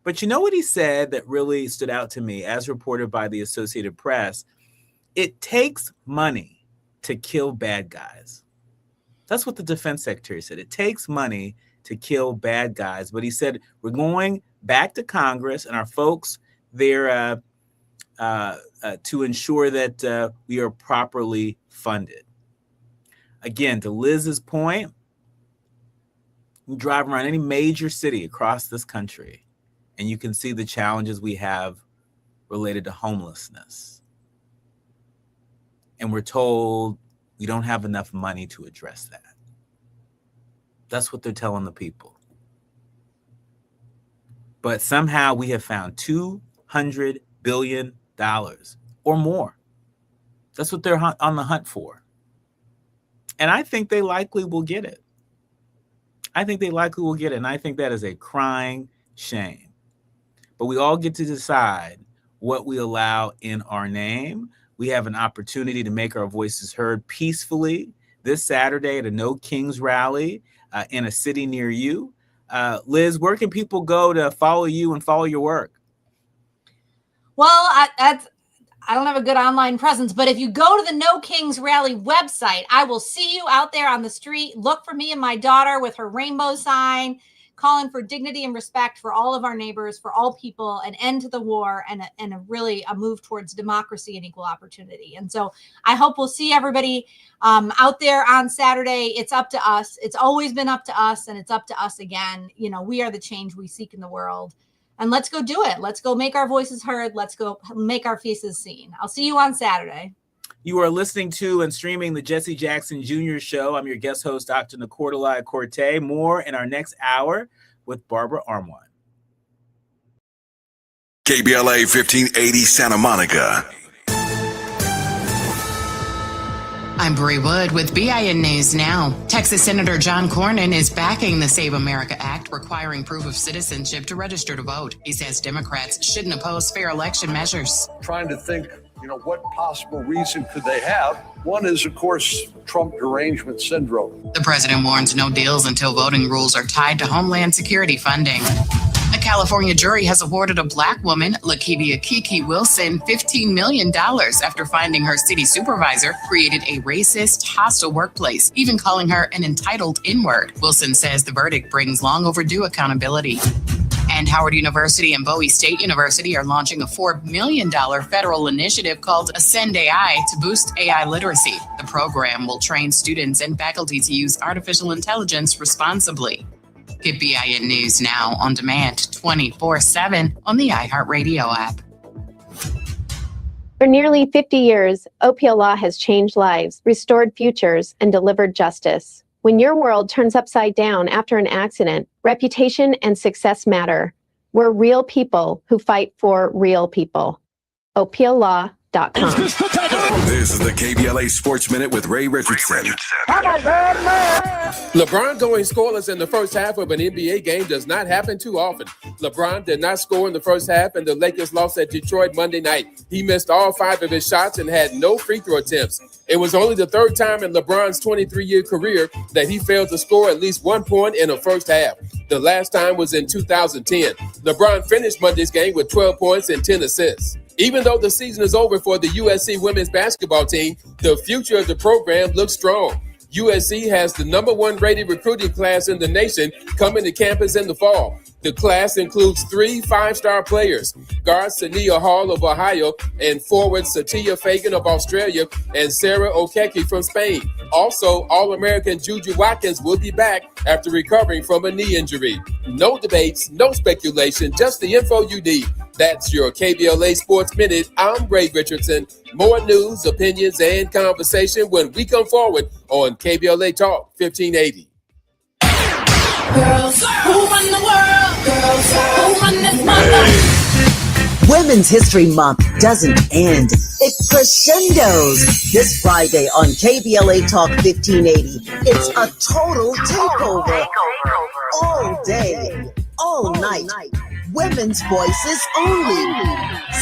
But you know what he said that really stood out to me, as reported by the Associated Press? It takes money to kill bad guys. That's what the Defense Secretary said. It takes money to kill bad guys. But he said, we're going back to Congress and our folks there to ensure that we are properly funded. Again, to Liz's point, you drive around any major city across this country, and you can see the challenges we have related to homelessness. And we're told we don't have enough money to address that. That's what they're telling the people. But somehow we have found $200 billion or more. That's what they're on the hunt for. And I think they likely will get it. And I think that is a crying shame. But we all get to decide what we allow in our name. We have an opportunity to make our voices heard peacefully this Saturday at a No Kings rally in a city near you. Liz, where can people go to follow you and follow your work? Well, I don't have a good online presence, but if you go to the No Kings Rally website, I will see you out there on the street. Look for me and my daughter with her rainbow sign, calling for dignity and respect for all of our neighbors, for all people, an end to the war, and a move towards democracy and equal opportunity. And so I hope we'll see everybody out there on Saturday. It's up to us. It's always been up to us, and it's up to us again. You know, we are the change we seek in the world. And let's go do it. Let's go make our voices heard. Let's go make our faces seen. I'll see you on Saturday. You are listening to and streaming the Jesse Jackson Jr. Show. I'm your guest host, Dr. Nicordelai Corte. More in our next hour with Barbara Armwine. KBLA 1580 Santa Monica. I'm Bree Wood with BIN News Now. Texas Senator John Cornyn is backing the Save America Act, requiring proof of citizenship to register to vote. He says Democrats shouldn't oppose fair election measures. Trying to think, what possible reason could they have? One is, of course, Trump derangement syndrome. The president warns no deals until voting rules are tied to Homeland Security funding. A California jury has awarded a Black woman, Lakivia Kiki Wilson, $15 million after finding her city supervisor created a racist, hostile workplace, even calling her an entitled N-word. Wilson says the verdict brings long overdue accountability. And Howard University and Bowie State University are launching a $4 million federal initiative called Ascend AI to boost AI literacy. The program will train students and faculty to use artificial intelligence responsibly. Get BIN News Now on demand 24/7 on the iHeartRadio app. For nearly 50 years, OPIA law has changed lives, restored futures, and delivered justice. When your world turns upside down after an accident, reputation and success matter. We're real people who fight for real people. OPIAlaw.com. This is the KBLA Sports Minute with Ray Richardson. LeBron going scoreless in the first half of an NBA game does not happen too often. LeBron did not score in the first half, and the Lakers lost at Detroit Monday night. He missed all 5 of his shots and had no free throw attempts. It was only the 3rd time in LeBron's 23-year career that he failed to score at least 1 point in the first half. The last time was in 2010. LeBron finished Monday's game with 12 points and 10 assists. Even though the season is over for the USC women's basketball team, the future of the program looks strong. USC has the #1 rated recruiting class in the nation coming to campus in the fall. The class includes 3 5-star players, guard Sania Hall of Ohio and forward Satia Fagan of Australia and Sarah Okeke from Spain. Also, All-American Juju Watkins will be back after recovering from a knee injury. No debates, no speculation, just the info you need. That's your KBLA Sports Minute. I'm Ray Richardson. More news, opinions, and conversation when we come forward on KBLA Talk 1580. Girls, who run the world? Girls, who run this mother? Women's History Month doesn't end. It crescendos this Friday on KBLA Talk 1580. It's a total takeover. All day, all night. Women's voices only.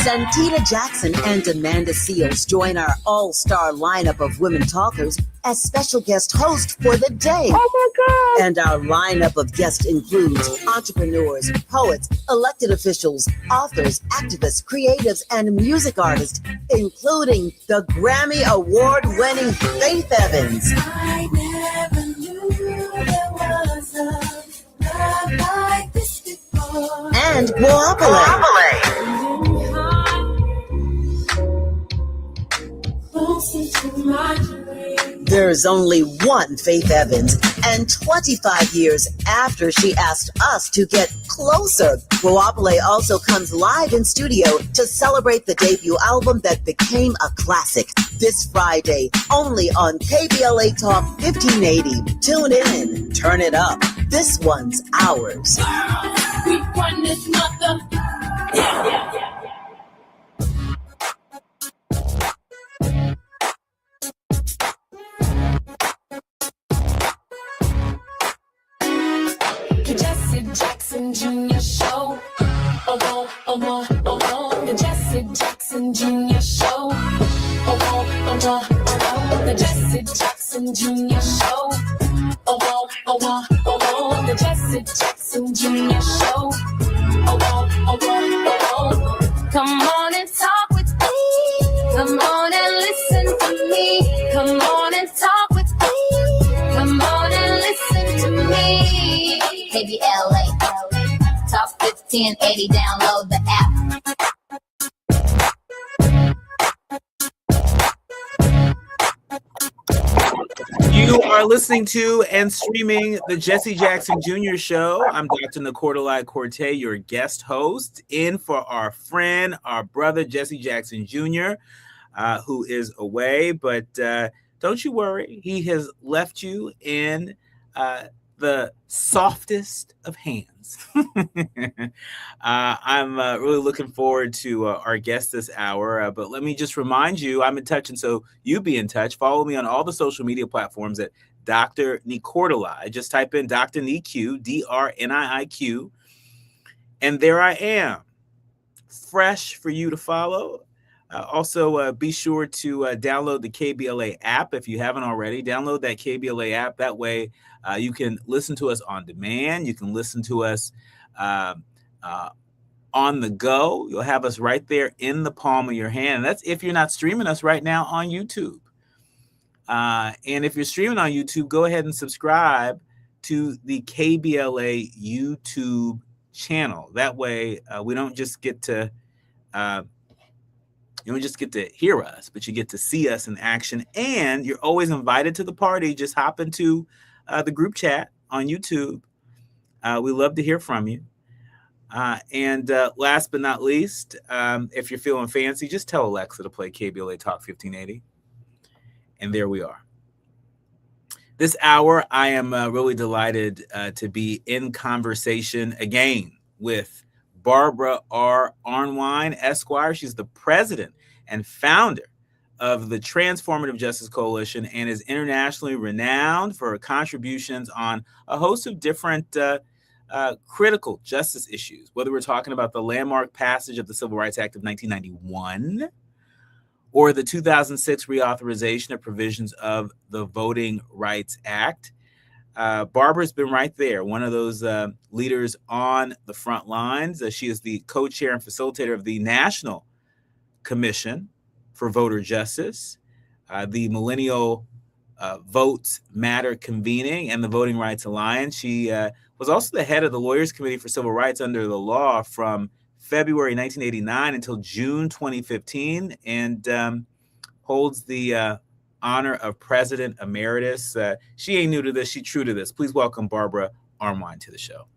Santita Jackson and Amanda Seals join our all-star lineup of women talkers as special guest host for the day. Oh my God! And our lineup of guests includes entrepreneurs, poets, elected officials, authors, activists, creatives, and music artists, including the Grammy Award-winning Faith Evans. I never knew there was a love like this before. And Guapale. There's only one Faith Evans, and 25 years after she asked us to get closer, Guapale also comes live in studio to celebrate the debut album that became a classic this Friday, only on KBLA Talk 1580. Tune in, turn it up. This one's ours. We run this mother. Jesse Jackson Jr. Show. The Jesse Jackson Jr. Show. The Jesse Jackson Jr. Show. The Jesse Jackson Jr. Show. Come on and talk with me. Come on and listen to me. Come on and talk with me. Come on and listen to me. KBLA Talk 1580. Download the app. You are listening to and streaming the Jesse Jackson Jr. Show. I'm Dr. Nicordelai Corte, your guest host, in for our friend, our brother, Jesse Jackson Jr., who is away. But don't you worry. He has left you in the softest of hands. I'm really looking forward to our guest this hour. But let me just remind you, I'm in touch, and so you be in touch. Follow me on all the social media platforms at Dr. Nicordelai. Just type in Dr. Niq, DRNIIQ, and there I am, fresh for you to follow. Also, be sure to download the KBLA app if you haven't already. Download that KBLA app. That way, you can listen to us on demand. You can listen to us on the go. You'll have us right there in the palm of your hand. And that's if you're not streaming us right now on YouTube. And if you're streaming on YouTube, go ahead and subscribe to the KBLA YouTube channel. That way, we don't just get to... you don't just get to hear us, but you get to see us in action. And you're always invited to the party. Just hop into the group chat on YouTube. We love to hear from you. And last but not least, if you're feeling fancy, just tell Alexa to play KBLA Talk 1580. And there we are. This hour, I am really delighted to be in conversation again with Barbara R. Arnwine, Esquire. She's the president and founder of the Transformative Justice Coalition and is internationally renowned for her contributions on a host of different critical justice issues, whether we're talking about the landmark passage of the Civil Rights Act of 1991 or the 2006 reauthorization of provisions of the Voting Rights Act. Barbara's been right there, one of those leaders on the front lines. She is the co-chair and facilitator of the National Commission for Voter Justice, the Millennial Votes Matter convening, and the Voting Rights Alliance. She was also the head of the Lawyers Committee for Civil Rights under the law from February 1989 until June 2015, and holds the honor of President Emeritus. She ain't new to this. She's true to this. Please welcome Barbara Arnwine to the show.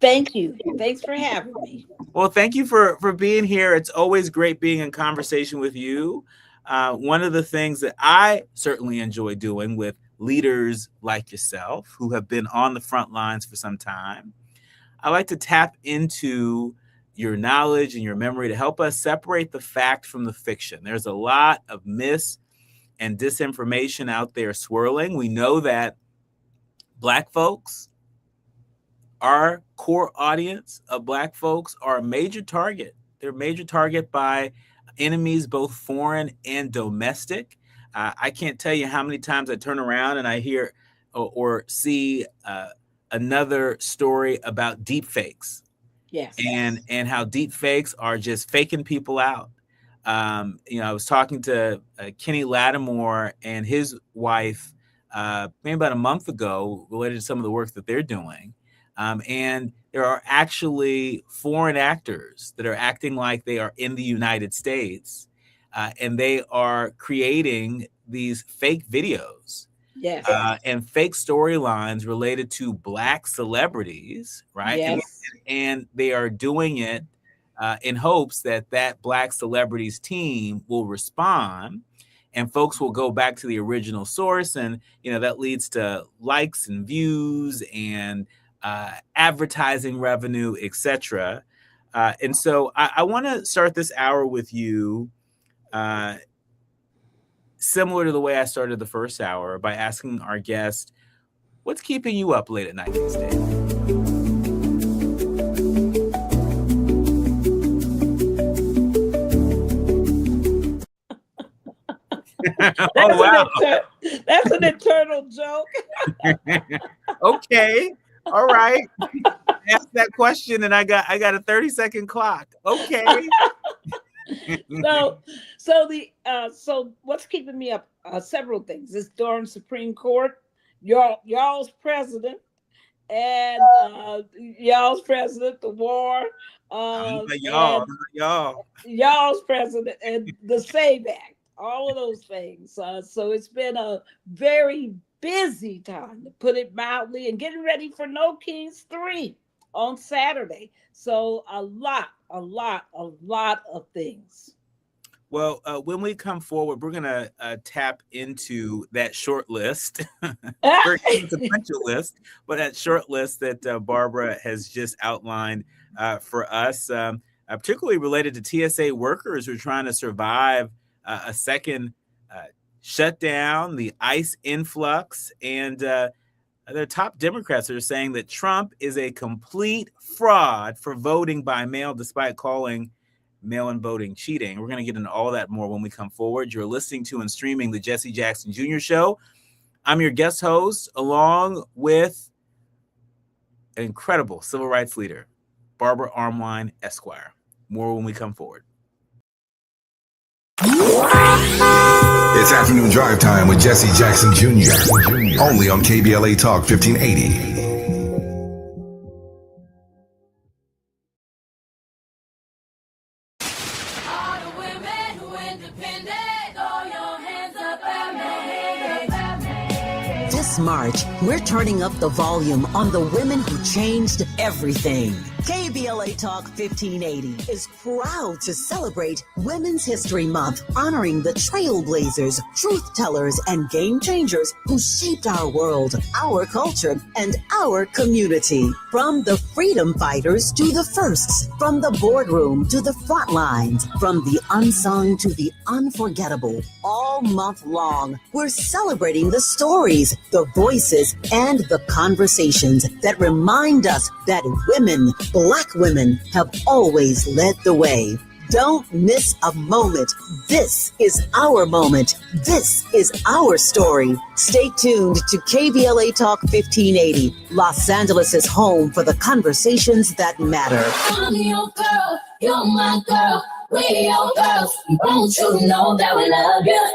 Thank you. Thanks for having me. Well, thank you for being here. It's always great being in conversation with you. One of the things that I certainly enjoy doing with leaders like yourself who have been on the front lines for some time, I like to tap into your knowledge and your memory to help us separate the fact from the fiction. There's a lot of mis and disinformation out there swirling. We know that Black folks, our core audience of Black folks, are a major target. They're a major target by enemies, both foreign and domestic. I can't tell you how many times I turn around and I hear or see another story about deep fakes. Yes. And how deep fakes are just faking people out. I was talking to Kenny Lattimore and his wife maybe about a month ago related to some of the work that they're doing. And there are actually foreign actors that are acting like they are in the United States, and they are creating these fake videos. Yes. And fake storylines related to Black celebrities, right? Yes. And they are doing it in hopes that Black celebrities team will respond and folks will go back to the original source. And, that leads to likes and views and advertising revenue, etc. And so I want to start this hour with you similar to the way I started the first hour by asking our guest, what's keeping you up late at night these days? Oh, wow. That's an eternal joke. Okay. All right. Ask that question and I got a 30-second clock. Okay. So what's keeping me up? Several things. It's Durham Supreme Court, y'all's president, and y'all's president, the war, y'all's president, and the SAVE Act. All of those things. So it's been a very busy time, to put it mildly, and getting ready for No Kings 3 on Saturday. So a lot of things. Well, when we come forward, we're going to tap into that short list, very consequential list, but that short list that Barbara has just outlined for us, particularly related to TSA workers who are trying to survive a second shutdown, the ICE influx, and their top Democrats are saying that Trump is a complete fraud for voting by mail, despite calling mail-in voting cheating. We're going to get into all that more when we come forward. You're listening to and streaming the Jesse Jackson Jr. Show. I'm your guest host, along with an incredible civil rights leader, Barbara Armwine, Esquire. More when we come forward. It's afternoon drive time with Jesse Jackson Jr. Only on KBLA Talk 1580. This March, we're turning up the volume on the women who changed everything. KBLA Talk 1580 is proud to celebrate Women's History Month, honoring the trailblazers, truth tellers, and game changers who shaped our world, our culture, and our community. From the freedom fighters to the firsts, from the boardroom to the front lines, from the unsung to the unforgettable, all month long, we're celebrating the stories, the voices, and the conversations that remind us that women, Black women, have always led the way. Don't miss a moment. This is our moment. This is our story. Stay tuned to KBLA Talk 1580, Los Angeles' home for the conversations that matter. I'm your girl, you're my girl, we're your girls. Won't you know that we love you?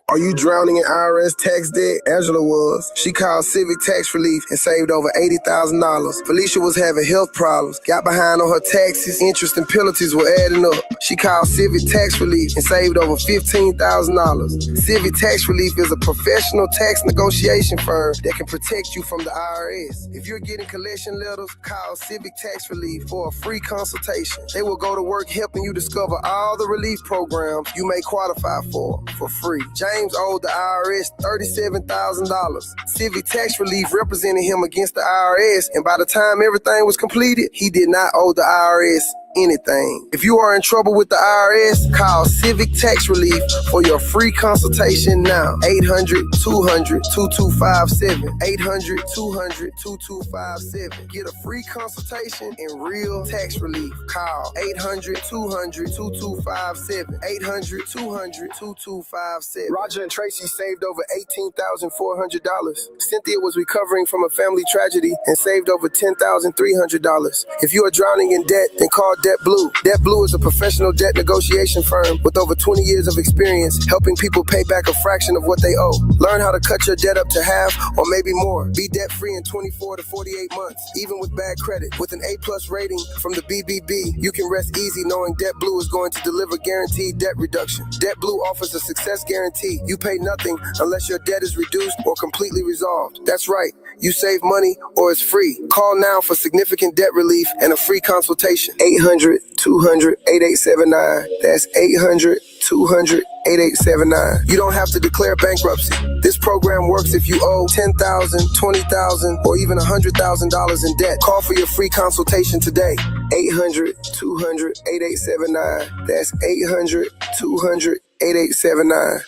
Are you drowning in IRS tax debt? Angela was. She called Civic Tax Relief and saved over $80,000. Felicia was having health problems, got behind on her taxes, interest and penalties were adding up. She called Civic Tax Relief and saved over $15,000. Civic Tax Relief is a professional tax negotiation firm that can protect you from the IRS. If you're getting collection letters, call Civic Tax Relief for a free consultation. They will go to work helping you discover all the relief programs you may qualify for free. James owed the IRS $37,000. Civic Tax Relief represented him against the IRS, and by the time everything was completed, he did not owe the IRS anything. If you are in trouble with the IRS, call Civic Tax Relief for your free consultation now. 800-200-2257. 800-200-2257. Get a free consultation and real tax relief. Call 800-200-2257. 800-200-2257. Roger and Tracy saved over $18,400. Cynthia was recovering from a family tragedy and saved over $10,300. If you are drowning in debt, then call Debt Blue. Debt Blue is a professional debt negotiation firm with over 20 years of experience helping people pay back a fraction of what they owe. Learn how to cut your debt up to half or maybe more. Be debt-free in 24 to 48 months, even with bad credit. With an A+ rating from the BBB, you can rest easy knowing Debt Blue is going to deliver guaranteed debt reduction. Debt Blue offers a success guarantee. You pay nothing unless your debt is reduced or completely resolved. That's right. You save money or it's free. Call now for significant debt relief and a free consultation. 800-200-8879. That's 800-200-8879. You don't have to declare bankruptcy. This program works if you owe $10,000, $20,000, or even $100,000 in debt. Call for your free consultation today. 800-200-8879. That's 800-200-8879.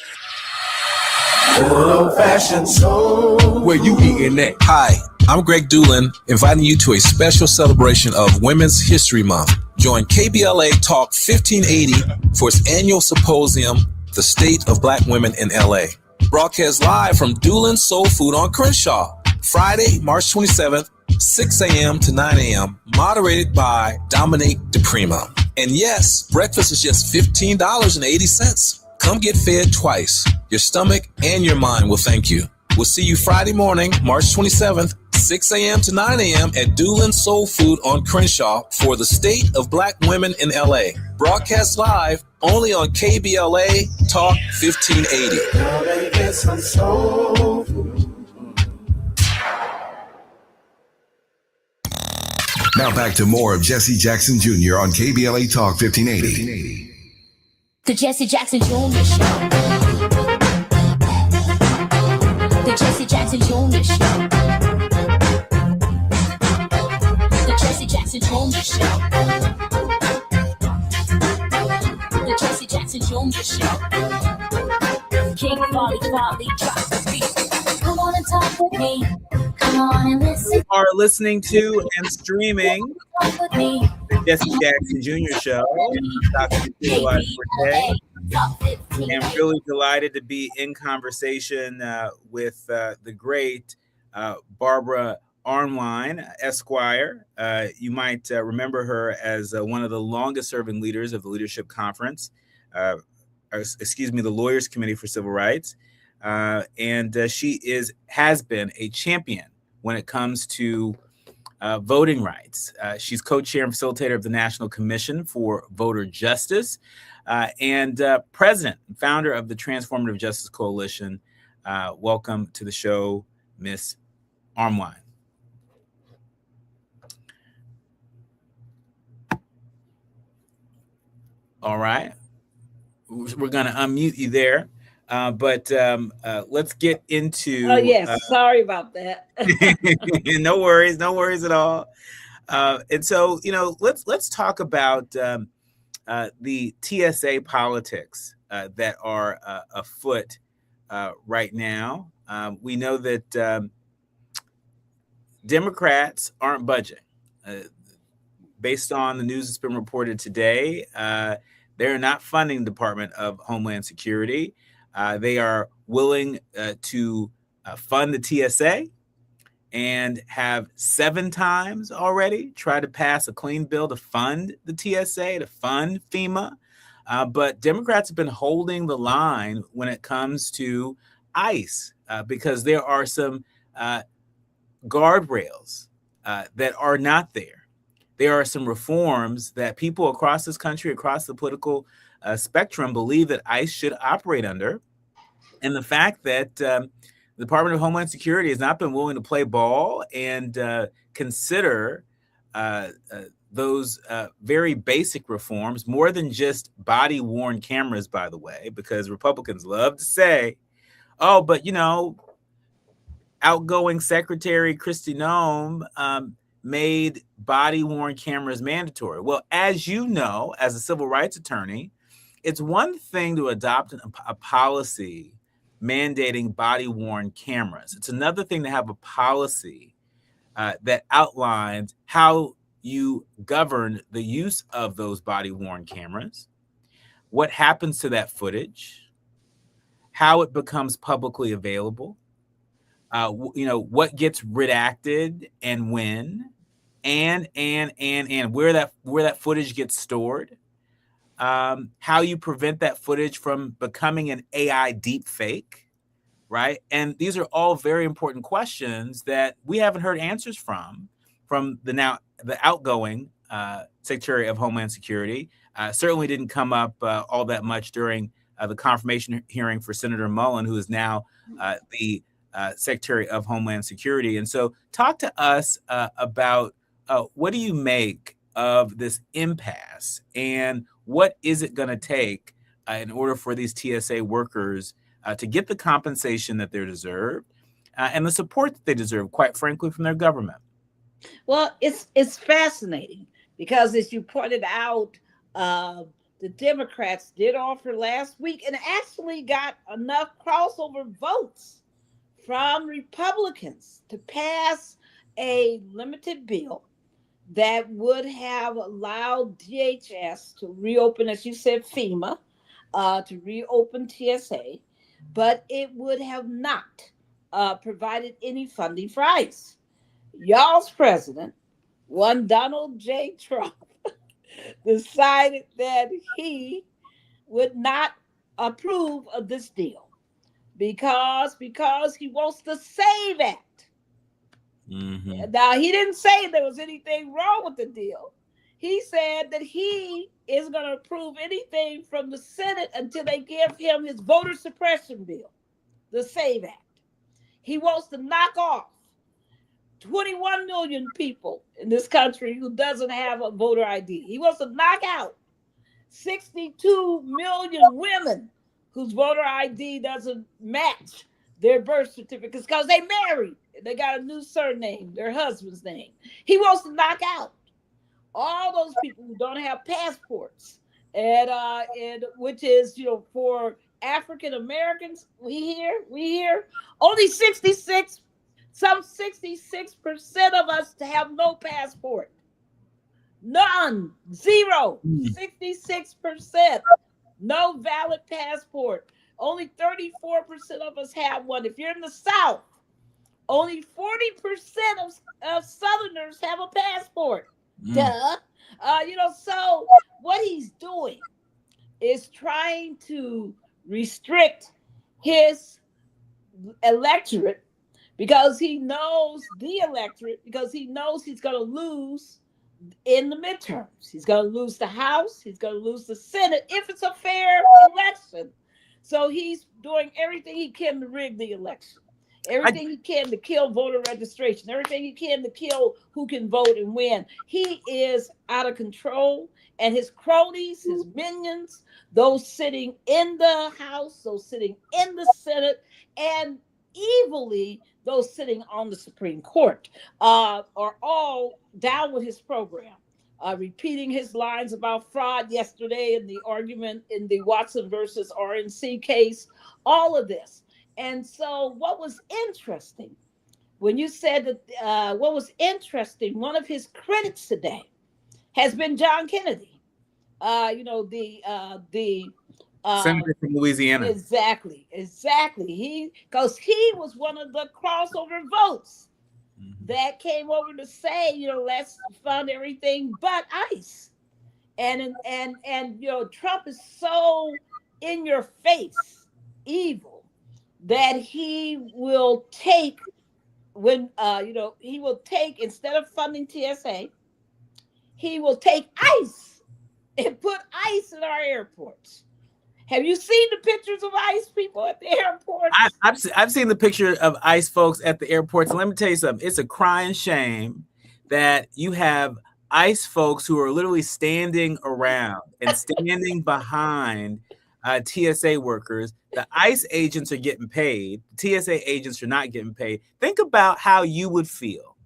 Old-fashioned soul. Where you eating at? Hi, I'm Greg Doolin, inviting you to a special celebration of Women's History Month. Join KBLA Talk 1580 for its annual symposium, The State of Black Women in LA. Broadcast live from Doolin Soul Food on Crenshaw, Friday, March 27th, 6 a.m. to 9 a.m., moderated by Dominique DePrima. And yes, breakfast is just $15.80. Come get fed twice. Your stomach and your mind will thank you. We'll see you Friday morning, March 27th, 6 a.m. to 9 a.m. at Doolin Soul Food on Crenshaw for the State of Black Women in LA. Broadcast live only on KBLA Talk 1580. Now back to more of Jesse Jackson Jr. on KBLA Talk 1580. The Jesse Jackson Jr. Show. The Jesse Jackson Jr. Show. The Jesse Jackson Jr. Show. The Jesse Jackson Jr. Show. King Volley, drop the beat. Come on and talk with me. Come on and listen. You are listening to and streaming the Jesse Jackson Jr. Show. Dr. Nikolai Cortez. I'm really delighted to be in conversation with the great Barbara Arnwine, Esquire. You might remember her as one of the longest-serving leaders of the Leadership Conference, the Lawyers Committee for Civil Rights, and she has been a champion when it comes to voting rights. She's co-chair and facilitator of the National Commission for Voter Justice, and president and founder of the Transformative Justice Coalition. Welcome to the show, Miss Arnwine. All right. We're going to unmute you there. But let's get into. Oh yes, sorry about that. No worries at all. And so let's talk about the TSA politics that are afoot right now. We know that Democrats aren't budging. Based on the news that's been reported today, they're not funding the Department of Homeland Security. They are willing to fund the TSA and have 7 times already tried to pass a clean bill to fund the TSA, to fund FEMA. But Democrats have been holding the line when it comes to ICE because there are some guardrails that are not there. There are some reforms that people across this country, across the political spectrum, believe that ICE should operate under. And the fact that the Department of Homeland Security has not been willing to play ball and consider those very basic reforms, more than just body-worn cameras, by the way, because Republicans love to say, oh, but, outgoing Secretary Kristi Noem made body-worn cameras mandatory? Well, as you know, as a civil rights attorney, it's one thing to adopt a policy mandating body-worn cameras. It's another thing to have a policy that outlines how you govern the use of those body-worn cameras, what happens to that footage, how it becomes publicly available, what gets redacted and when, and where that footage gets stored, how you prevent that footage from becoming an AI deep fake, right? And these are all very important questions that we haven't heard answers from the outgoing Secretary of Homeland Security. Certainly didn't come up all that much during the confirmation hearing for Senator Mullen, who is now the Secretary of Homeland Security. And so talk to us about what do you make of this impasse, and what is it going to take in order for these TSA workers to get the compensation that they deserve and the support that they deserve, quite frankly, from their government? Well, it's fascinating because, as you pointed out, the Democrats did offer last week and actually got enough crossover votes from Republicans to pass a limited bill that would have allowed DHS to reopen, as you said, FEMA, to reopen TSA, but it would have not provided any funding for ICE. Y'all's president, one Donald J. Trump, decided that he would not approve of this deal because he wants the SAVE Act. Mm-hmm. Now, he didn't say there was anything wrong with the deal. He said that he is going to approve anything from the Senate until they give him his voter suppression bill, the SAVE Act. He wants to knock off 21 million people in this country who doesn't have a voter ID. He wants to knock out 62 million women whose voter ID doesn't match their birth certificates because they married. They got a new surname, their husband's name. He wants to knock out all those people who don't have passports, and which is, for African Americans, we hear only 66% of us to have no passport. None, zero, 66%, no valid passport. Only 34% of us have one. If you're in the South, only 40% of Southerners have a passport. Duh. So what he's doing is trying to restrict his electorate because he knows he's going to lose in the midterms. He's going to lose the House. He's going to lose the Senate if it's a fair election. So he's doing everything he can to rig the election. Everything he can to kill voter registration, everything he can to kill who can vote and win. He is out of control, and his cronies, his minions, those sitting in the House, those sitting in the Senate, and evilly those sitting on the Supreme Court are all down with his program. Repeating his lines about fraud yesterday in the argument in the Watson versus RNC case, all of this. And so what was interesting, when you said that, one of his critics today has been John Kennedy, the Senator from Louisiana. Exactly. Because he was one of the crossover votes that came over to say, let's fund everything but ICE. And Trump is so in your face, evil, that he will take instead of funding TSA, he will take ICE and put ICE in our airports. Have you seen the pictures of ICE people at the airports? I've seen the picture of ICE folks at the airports. And let me tell you something. It's a crying shame that you have ICE folks who are literally standing around and standing behind TSA workers. The ICE agents are getting paid. The TSA agents are not getting paid. Think about how you would feel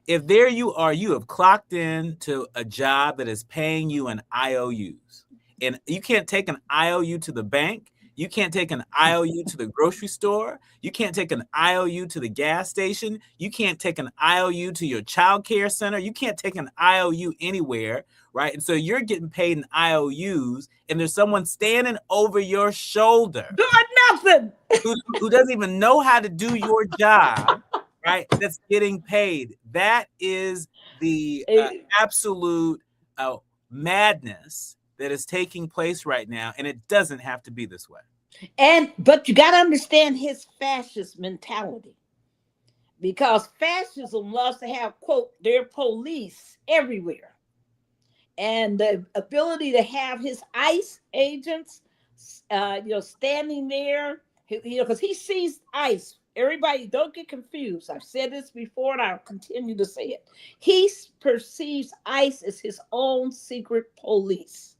if there you are, you have clocked in to a job that is paying you in IOUs, and you can't take an IOU to the bank. You can't take an IOU to the grocery store. You can't take an IOU to the gas station. You can't take an IOU to your child care center. You can't take an IOU anywhere, right? And so you're getting paid in IOUs, and there's someone standing over your shoulder doing nothing, who doesn't even know how to do your job, right? That's getting paid. That is the absolute madness that is taking place right now, and it doesn't have to be this way. But you got to understand his fascist mentality, because fascism loves to have, quote, their police everywhere, and the ability to have his ICE agents, standing there, because he sees ICE. Everybody, don't get confused. I've said this before, and I'll continue to say it. He perceives ICE as his own secret police.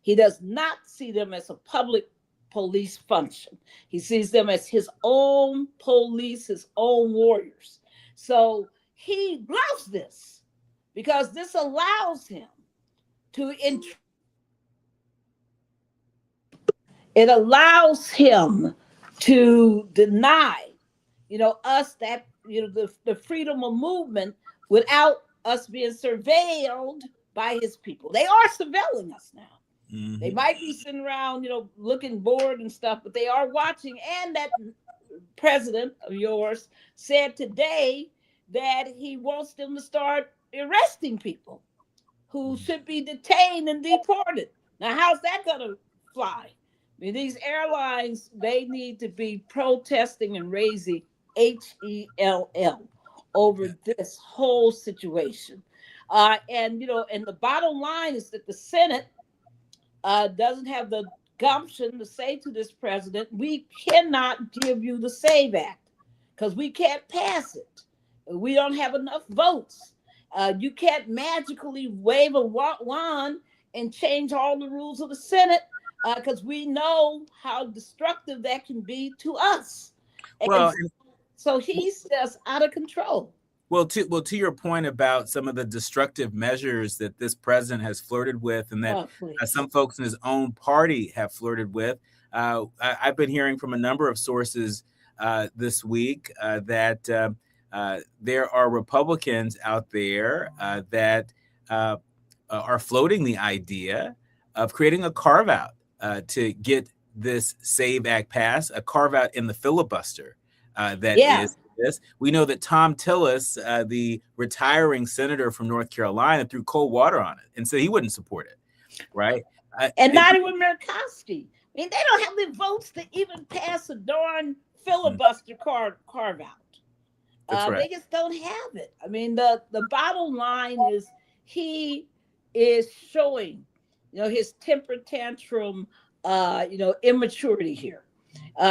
He does not see them as a public police function. He sees them as his own police, his own warriors. So he loves this because this allows him to deny, us that, the freedom of movement without us being surveilled by his people. They are surveilling us now. Mm-hmm. They might be sitting around, looking bored and stuff, but they are watching. And that president of yours said today that he wants them to start arresting people who should be detained and deported. Now, how's that going to fly? I mean, these airlines, they need to be protesting and raising HELL over this whole situation. And the bottom line is that the Senate doesn't have the gumption to say to this president, we cannot give you the SAVE Act because we can't pass it. We don't have enough votes. You can't magically wave a wand and change all the rules of the Senate because we know how destructive that can be to us. Well, so he's just out of control. Well, to your point about some of the destructive measures that this president has flirted with, and that some folks in his own party have flirted with, I've been hearing from a number of sources this week that there are Republicans out there that are floating the idea of creating a carve-out to get this SAVE Act passed, a carve-out in the filibuster is this. We know that Tom Tillis, the retiring senator from North Carolina, threw cold water on it, and so he wouldn't support it, right? And not even Murkowski. I mean, they don't have the votes to even pass a darn filibuster carve-out. Right. They just don't have it. I mean, the bottom line is he is showing, his temper tantrum, immaturity here.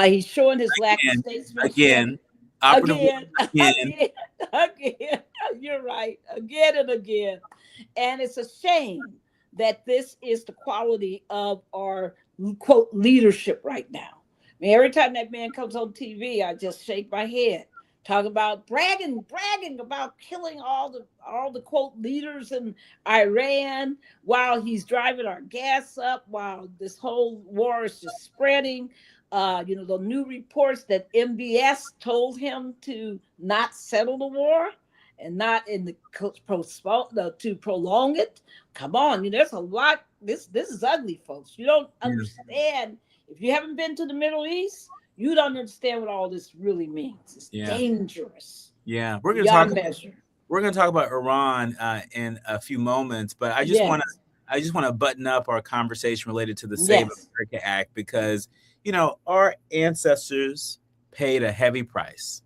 He's showing his lack of statesmanship. Again, you're right. Again and again. And it's a shame that this is the quality of our, quote, leadership right now. I mean, every time that man comes on TV, I just shake my head. Talk about bragging about killing all the quote leaders in Iran while he's driving our gas up, while this whole war is just spreading. The new reports that MBS told him to not settle the war and not to prolong it. Come on, there's a lot. This is ugly, folks. You don't understand. If you haven't been to the Middle East, you don't understand what all this really means. It's dangerous. Yeah, we're gonna talk about Iran in a few moments, but I just want to button up our conversation related to the Save America Act because our ancestors paid a heavy price.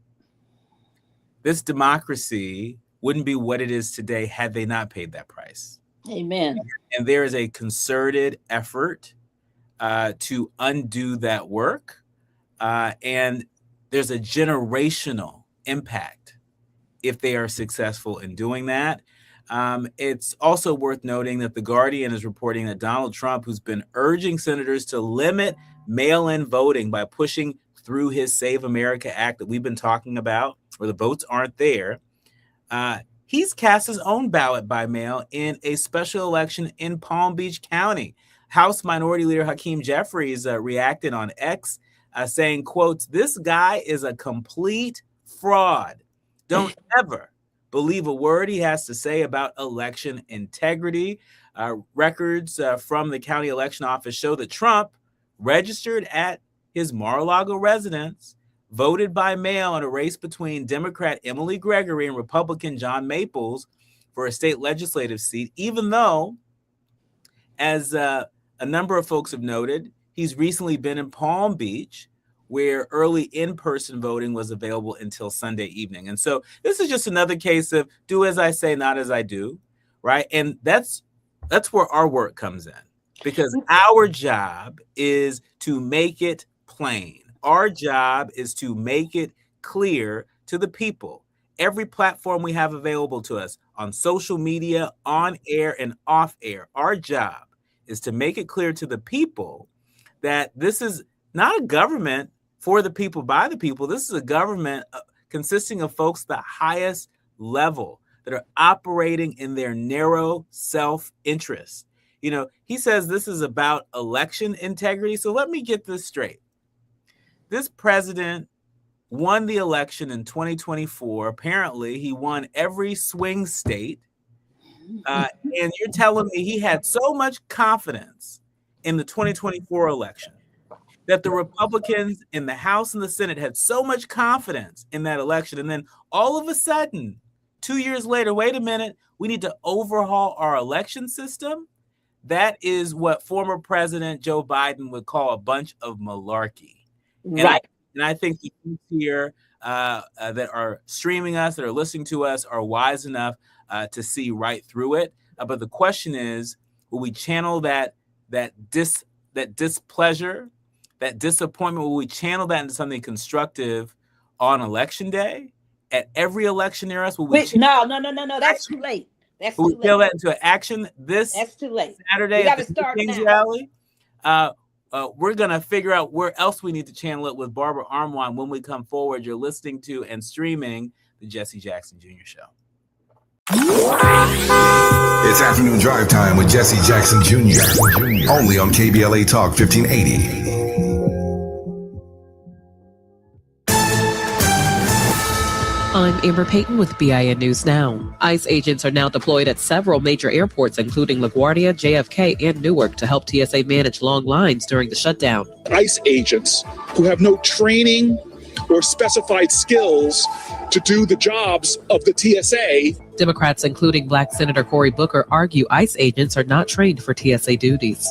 This democracy wouldn't be what it is today had they not paid that price. Amen. And there is a concerted effort to undo that work. And there's a generational impact if they are successful in doing that. It's also worth noting that The Guardian is reporting that Donald Trump, who's been urging senators to limit mail-in voting by pushing through his Save America Act that we've been talking about, where the votes aren't there, he's cast his own ballot by mail in a special election in Palm Beach County. House Minority Leader Hakeem Jeffries reacted on X, saying, quotes, "This guy is a complete fraud. Don't ever believe a word he has to say about election integrity." Records from the county election office show that Trump registered at his Mar-a-Lago residence, voted by mail in a race between Democrat Emily Gregory and Republican John Maples for a state legislative seat, even though, as a number of folks have noted, he's recently been in Palm Beach, where early in-person voting was available until Sunday evening. And so this is just another case of do as I say, not as I do, right? And that's where our work comes in, because our job is to make it plain. Our job is to make it clear to the people. Every platform we have available to us on social media, on air and off air, our job is to make it clear to the people that this is not a government for the people, by the people. This is a government consisting of folks at the highest level that are operating in their narrow self-interest. You know, he says this is about election integrity. So let me get this straight. This president won the election in 2024. Apparently, he won every swing state. And you're telling me he had so much confidence in the 2024 election that the Republicans in the House and the Senate had so much confidence in that election. And then all of a sudden, 2 years later, wait a minute, we need to overhaul our election system. That is what former President Joe Biden would call a bunch of malarkey. Right. And I think the youth here that are streaming us, that are listening to us, are wise enough to see right through it. But the question is, will we channel that displeasure, that disappointment? Will we channel that into something constructive on election day? At every election near us, will we? No. That's too late. That's will too we channel late. that into action this That's too late. Saturday We at gotta the start Kings now. rally? We're going to figure out where else we need to channel it with Barbara Armwine when we come forward. You're listening to and streaming the Jesse Jackson Jr. Show. It's afternoon drive time with Jesse Jackson Jr. Only on KBLA Talk 1580. I'm Amber Payton with BIN News Now. ICE agents are now deployed at several major airports, including LaGuardia, JFK, and Newark, to help TSA manage long lines during the shutdown. ICE agents who have no training or specified skills to do the jobs of the TSA. Democrats, including Black Senator Cory Booker, argue ICE agents are not trained for TSA duties.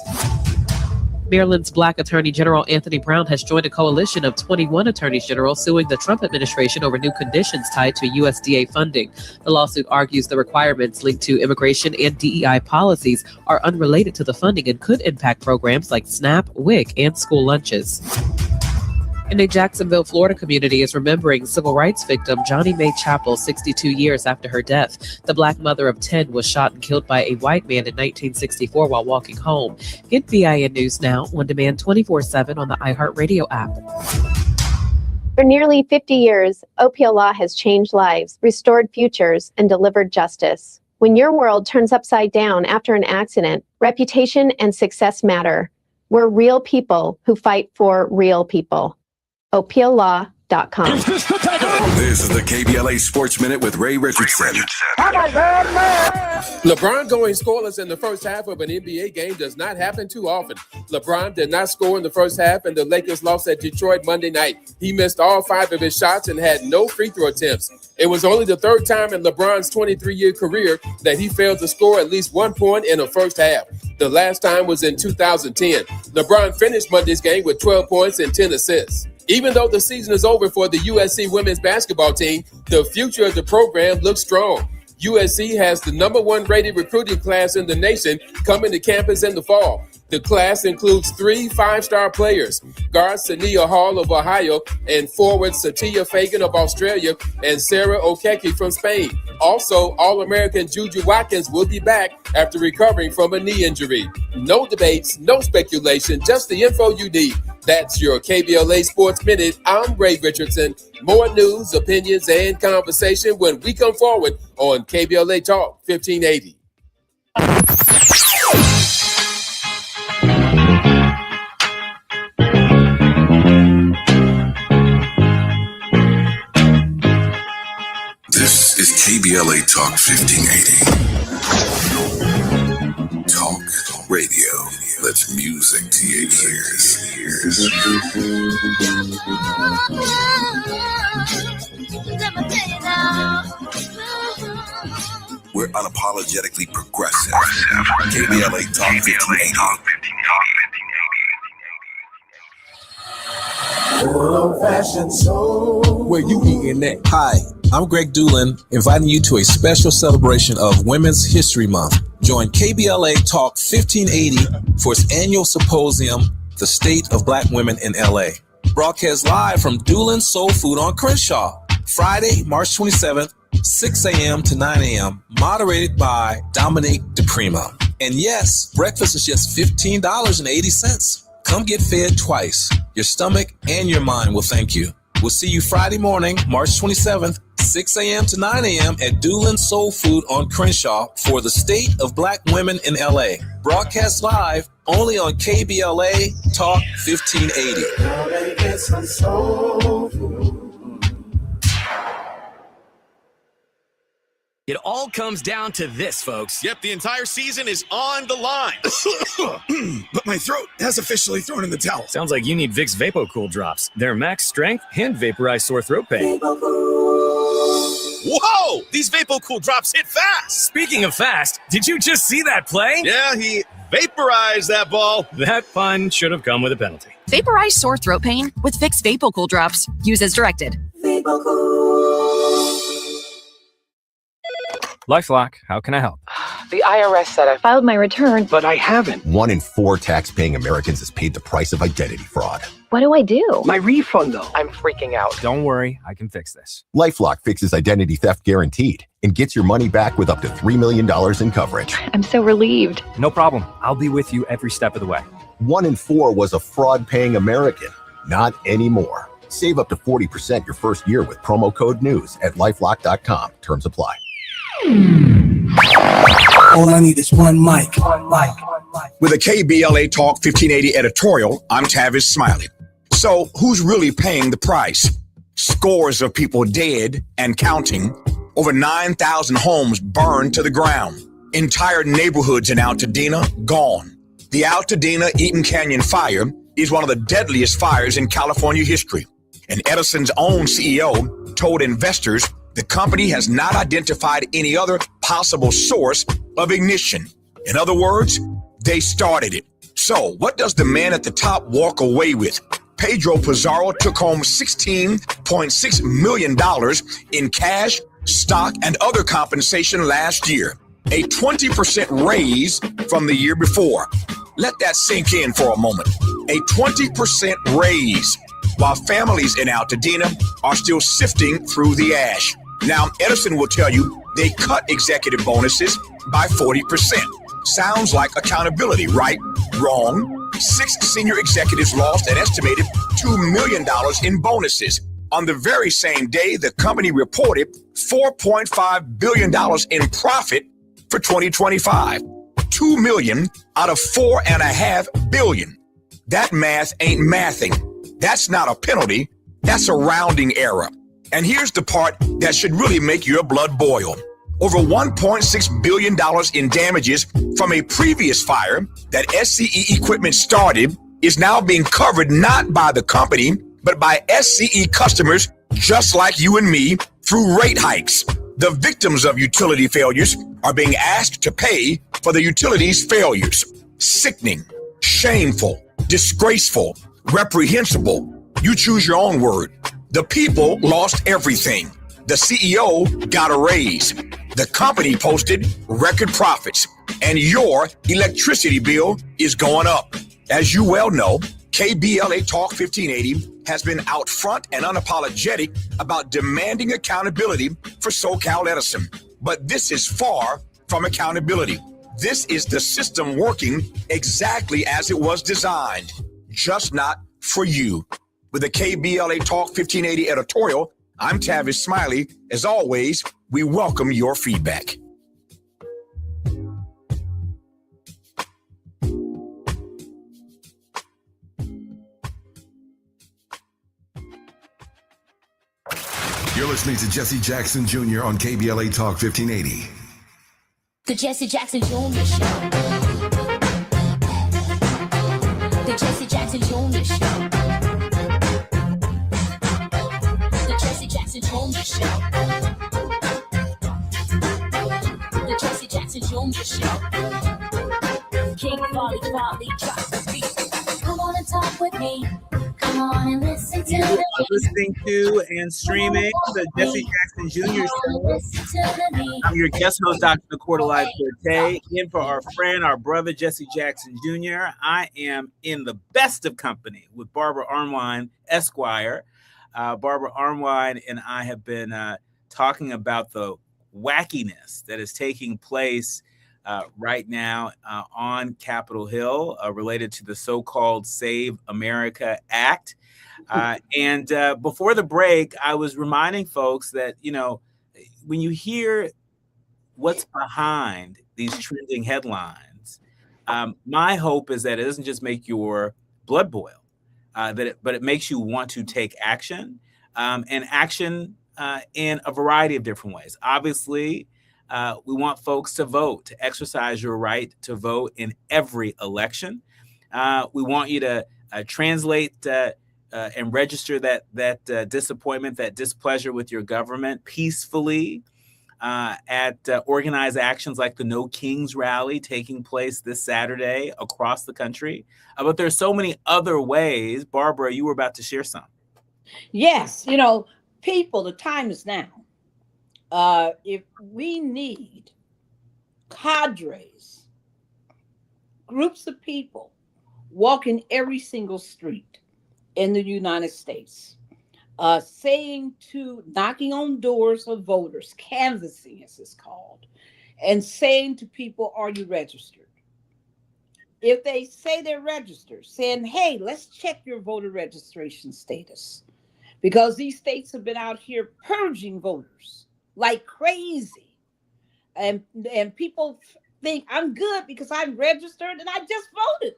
Maryland's Black Attorney General Anthony Brown has joined a coalition of 21 attorneys general suing the Trump administration over new conditions tied to USDA funding. The lawsuit argues the requirements linked to immigration and DEI policies are unrelated to the funding and could impact programs like SNAP, WIC, and school lunches. And a Jacksonville, Florida community is remembering civil rights victim Johnny Mae Chappell 62 years after her death. The Black mother of 10 was shot and killed by a white man in 1964 while walking home. Get BIN News Now on demand 24/7 on the iHeartRadio app. For nearly 50 years, Opiah Law has changed lives, restored futures, and delivered justice. When your world turns upside down after an accident, reputation and success matter. We're real people who fight for real people. OpiahLaw.com. This is the KBLA Sports Minute with Ray Richardson. LeBron going scoreless in the first half of an NBA game does not happen too often. LeBron did not score in the first half, and the Lakers lost at Detroit Monday night. He missed all 5 of his shots and had no free throw attempts. It was only the 3rd time in LeBron's 23-year career that he failed to score at least 1 point in the first half. The last time was in 2010. LeBron finished Monday's game with 12 points and 10 assists. Even though the season is over for the USC women's basketball team, the future of the program looks strong. USC has the #1 rated recruiting class in the nation coming to campus in the fall. The class includes 3 5-star players, guard Sania Hall of Ohio and forward Satia Fagan of Australia and Sarah Okeke from Spain. Also, All-American Juju Watkins will be back after recovering from a knee injury. No debates, no speculation, just the info you need. That's your KBLA Sports Minute. I'm Ray Richardson. More news, opinions, and conversation when we come forward on KBLA Talk 1580. This is KBLA Talk 1580. Talk radio. That's music to your ears. We're unapologetically progressive. KBLA Talk 1580. Where you eating that? Hi, I'm Greg Doolin, inviting you to a special celebration of Women's History Month. Join KBLA Talk 1580 for its annual symposium, The State of Black Women in LA. Broadcast live from Doolin Soul Food on Crenshaw, Friday, March 27th, 6 a.m. to 9 a.m., moderated by Dominique DePrima. And yes, breakfast is just $15.80. Come get fed twice. Your stomach and your mind will thank you. We'll see you Friday morning, March 27th, 6 a.m. to 9 a.m. at Doolin Soul Food on Crenshaw for the State of Black Women in LA. Broadcast live only on KBLA Talk 1580. It all comes down to this, folks. Yep, the entire season is on the line. But my throat has officially thrown in the towel. Sounds like you need Vicks VapoCool drops. They're max strength and vaporize sore throat pain. Whoa! These VapoCool drops hit fast. Speaking of fast, did you just see that play? Yeah, he vaporized that ball. That pun should have come with a penalty. Vaporize sore throat pain with Vicks VapoCool drops. Use as directed. LifeLock, how can I help? The IRS said I filed my return, but I haven't. 1 in 4 tax-paying Americans has paid the price of identity fraud. What do I do? My refund, though. I'm freaking out. Don't worry, I can fix this. LifeLock fixes identity theft guaranteed and gets your money back with up to $3 million in coverage. I'm so relieved. No problem. I'll be with you every step of the way. 1 in 4 was a fraud-paying American. Not anymore. Save up to 40% your first year with promo code NEWS at LifeLock.com. Terms apply. All I need is one mic. With a KBLA Talk 1580 editorial, I'm Tavis Smiley. So who's really paying the price? Scores of people dead and counting. Over 9,000 homes burned to the ground. Entire neighborhoods in Altadena gone. The Altadena Eaton Canyon fire is one of the deadliest fires in California history. And Edison's own CEO told investors the company has not identified any other possible source of ignition. In other words, they started it. So what does the man at the top walk away with? Pedro Pizarro took home $16.6 million in cash, stock, and other compensation last year, a 20% raise from the year before. Let that sink in for a moment. A 20% raise, while families in Altadena are still sifting through the ash. Now, Edison will tell you they cut executive bonuses by 40%. Sounds like accountability, right? Wrong. 6 senior executives lost an estimated $2 million in bonuses. On the very same day, the company reported $4.5 billion in profit for 2025. $2 million out of $4.5 billion. That math ain't mathing. That's not a penalty. That's a rounding error. And here's the part that should really make your blood boil. Over $1.6 billion in damages from a previous fire that SCE Equipment started is now being covered not by the company, but by SCE customers just like you and me through rate hikes. The victims of utility failures are being asked to pay for the utility's failures. Sickening, shameful, disgraceful, reprehensible. You choose your own word. The people lost everything. The CEO got a raise. The company posted record profits, and your electricity bill is going up. As you well know, KBLA Talk 1580 has been out front and unapologetic about demanding accountability for SoCal Edison. But this is far from accountability. This is the system working exactly as it was designed, just not for you. With the KBLA Talk 1580 editorial, I'm Tavis Smiley. As always, we welcome your feedback. You're listening to Jesse Jackson Jr. on KBLA Talk 1580. The Jesse Jackson Jr. Show. The Jesse Jackson Jr. Show. The Jesse Jackson Jr. Show. The Jesse Jackson Jr. Show. King Volley, drop the beat. Come on and talk with me. Come on and listen to You me. are listening to and streaming the Jesse Jackson Jr. Show. I'm your guest host, Dr. Cordelai Corte, in for our friend, our brother, Jesse Jackson Jr. I am in the best of company with Barbara Armwine, Esquire. Barbara Armwine and I have been talking about the wackiness that is taking place right now on Capitol Hill related to the so-called Save America Act. And before the break, I was reminding folks that, you know, when you hear what's behind these trending headlines, my hope is that it doesn't just make your blood boil, but it makes you want to take action, and action in a variety of different ways. Obviously, we want folks to vote, to exercise your right to vote in every election. We want you to translate and register that disappointment, that displeasure with your government peacefully at organized actions like the No Kings rally taking place this Saturday across the country. But there's so many other ways. Barbara, you were about to share some. Yes, you know, people, the time is now. If we need cadres, groups of people walking every single street in the United States, knocking on doors of voters, canvassing as it's called, and saying to people, are you registered? If they say they're registered, saying, hey, let's check your voter registration status, because these states have been out here purging voters like crazy. And people think I'm good because I'm registered and I just voted.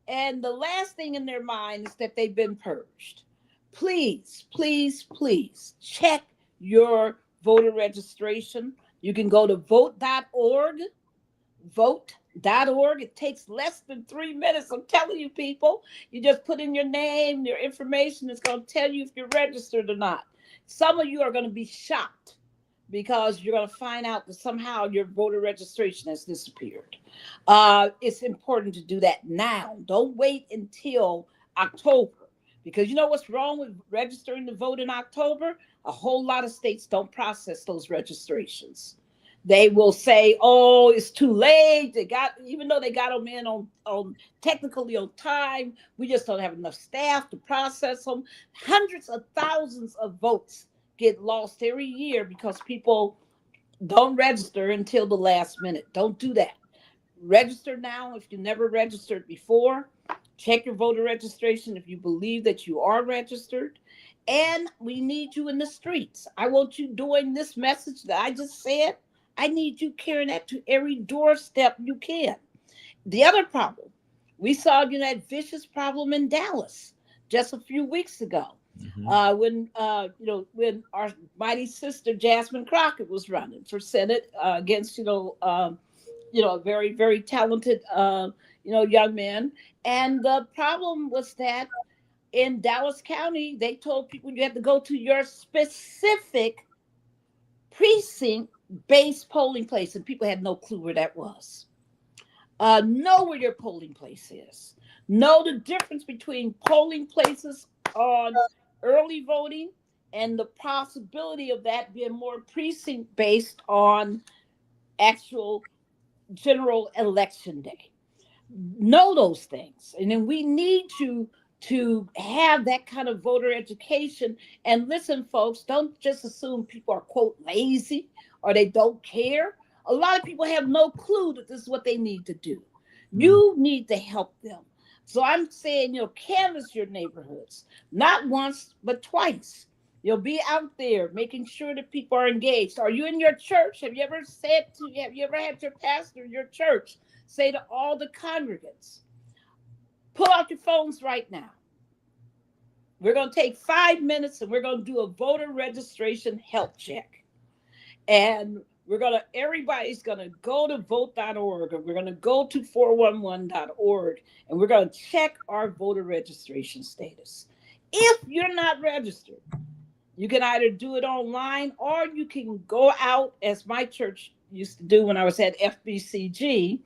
And the last thing in their mind is that they've been purged. Please, please, please check your voter registration. You can go to vote.org, vote.org. It takes less than 3 minutes. I'm telling you, people, you just put in your name, your information. It's going to tell you if you're registered or not. Some of you are going to be shocked because you're going to find out that somehow your voter registration has disappeared. It's important to do that now. Don't wait until October, because you know what's wrong with registering to vote in October? A whole lot of states don't process those registrations. They will say, oh, it's too late. Even though they got them in on technically on time, we just don't have enough staff to process them. Hundreds of thousands of votes get lost every year because people don't register until the last minute. Don't do that. Register now if you never registered before. Check your voter registration if you believe that you are registered. And we need you in the streets. I want you doing this message that I just said. I need you carrying that to every doorstep you can. The other problem, we saw that vicious problem in Dallas just a few weeks ago. When our mighty sister Jasmine Crockett was running for Senate against a very, very talented young man. And the problem was that in Dallas County, they told people you had to go to your specific precinct-based polling place, and people had no clue where that was. Know where your polling place is. Know the difference between polling places on early voting and the possibility of that being more precinct based on actual general election day. Know those things. And then we need to have that kind of voter education. And listen, folks, don't just assume people are, quote, lazy or they don't care. A lot of people have no clue that this is what they need to do. You need to help them. So I'm saying, canvass your neighborhoods, not once, but twice. You'll be out there making sure that people are engaged. Are you in your church? Have you ever had your pastor in your church say to all the congregants, pull out your phones right now. We're going to take 5 minutes and we're going to do a voter registration health check. And everybody's going to go to vote.org, or we're going to go to 411.org, and we're going to check our voter registration status. If you're not registered, you can either do it online or you can go out, as my church used to do when I was at FBCG,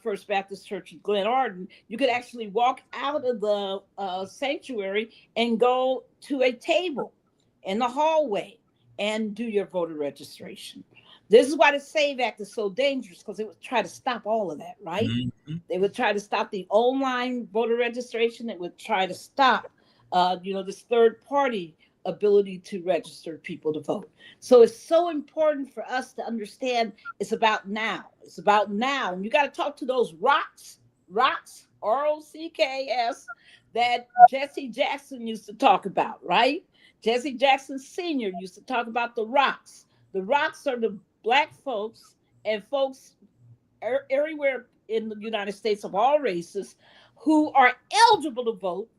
First Baptist Church in Glen Arden. You could actually walk out of the sanctuary and go to a table in the hallway and do your voter registration. This is why the SAVE Act is so dangerous, because it would try to stop all of that, right? Mm-hmm. They would try to stop the online voter registration. It would try to stop, this third party ability to register people to vote. So it's so important for us to understand it's about now. It's about now. And you got to talk to those rocks, ROCKS, that Jesse Jackson used to talk about, right? Jesse Jackson Sr. used to talk about the rocks. The rocks are the Black folks and folks everywhere in the United States of all races who are eligible to vote,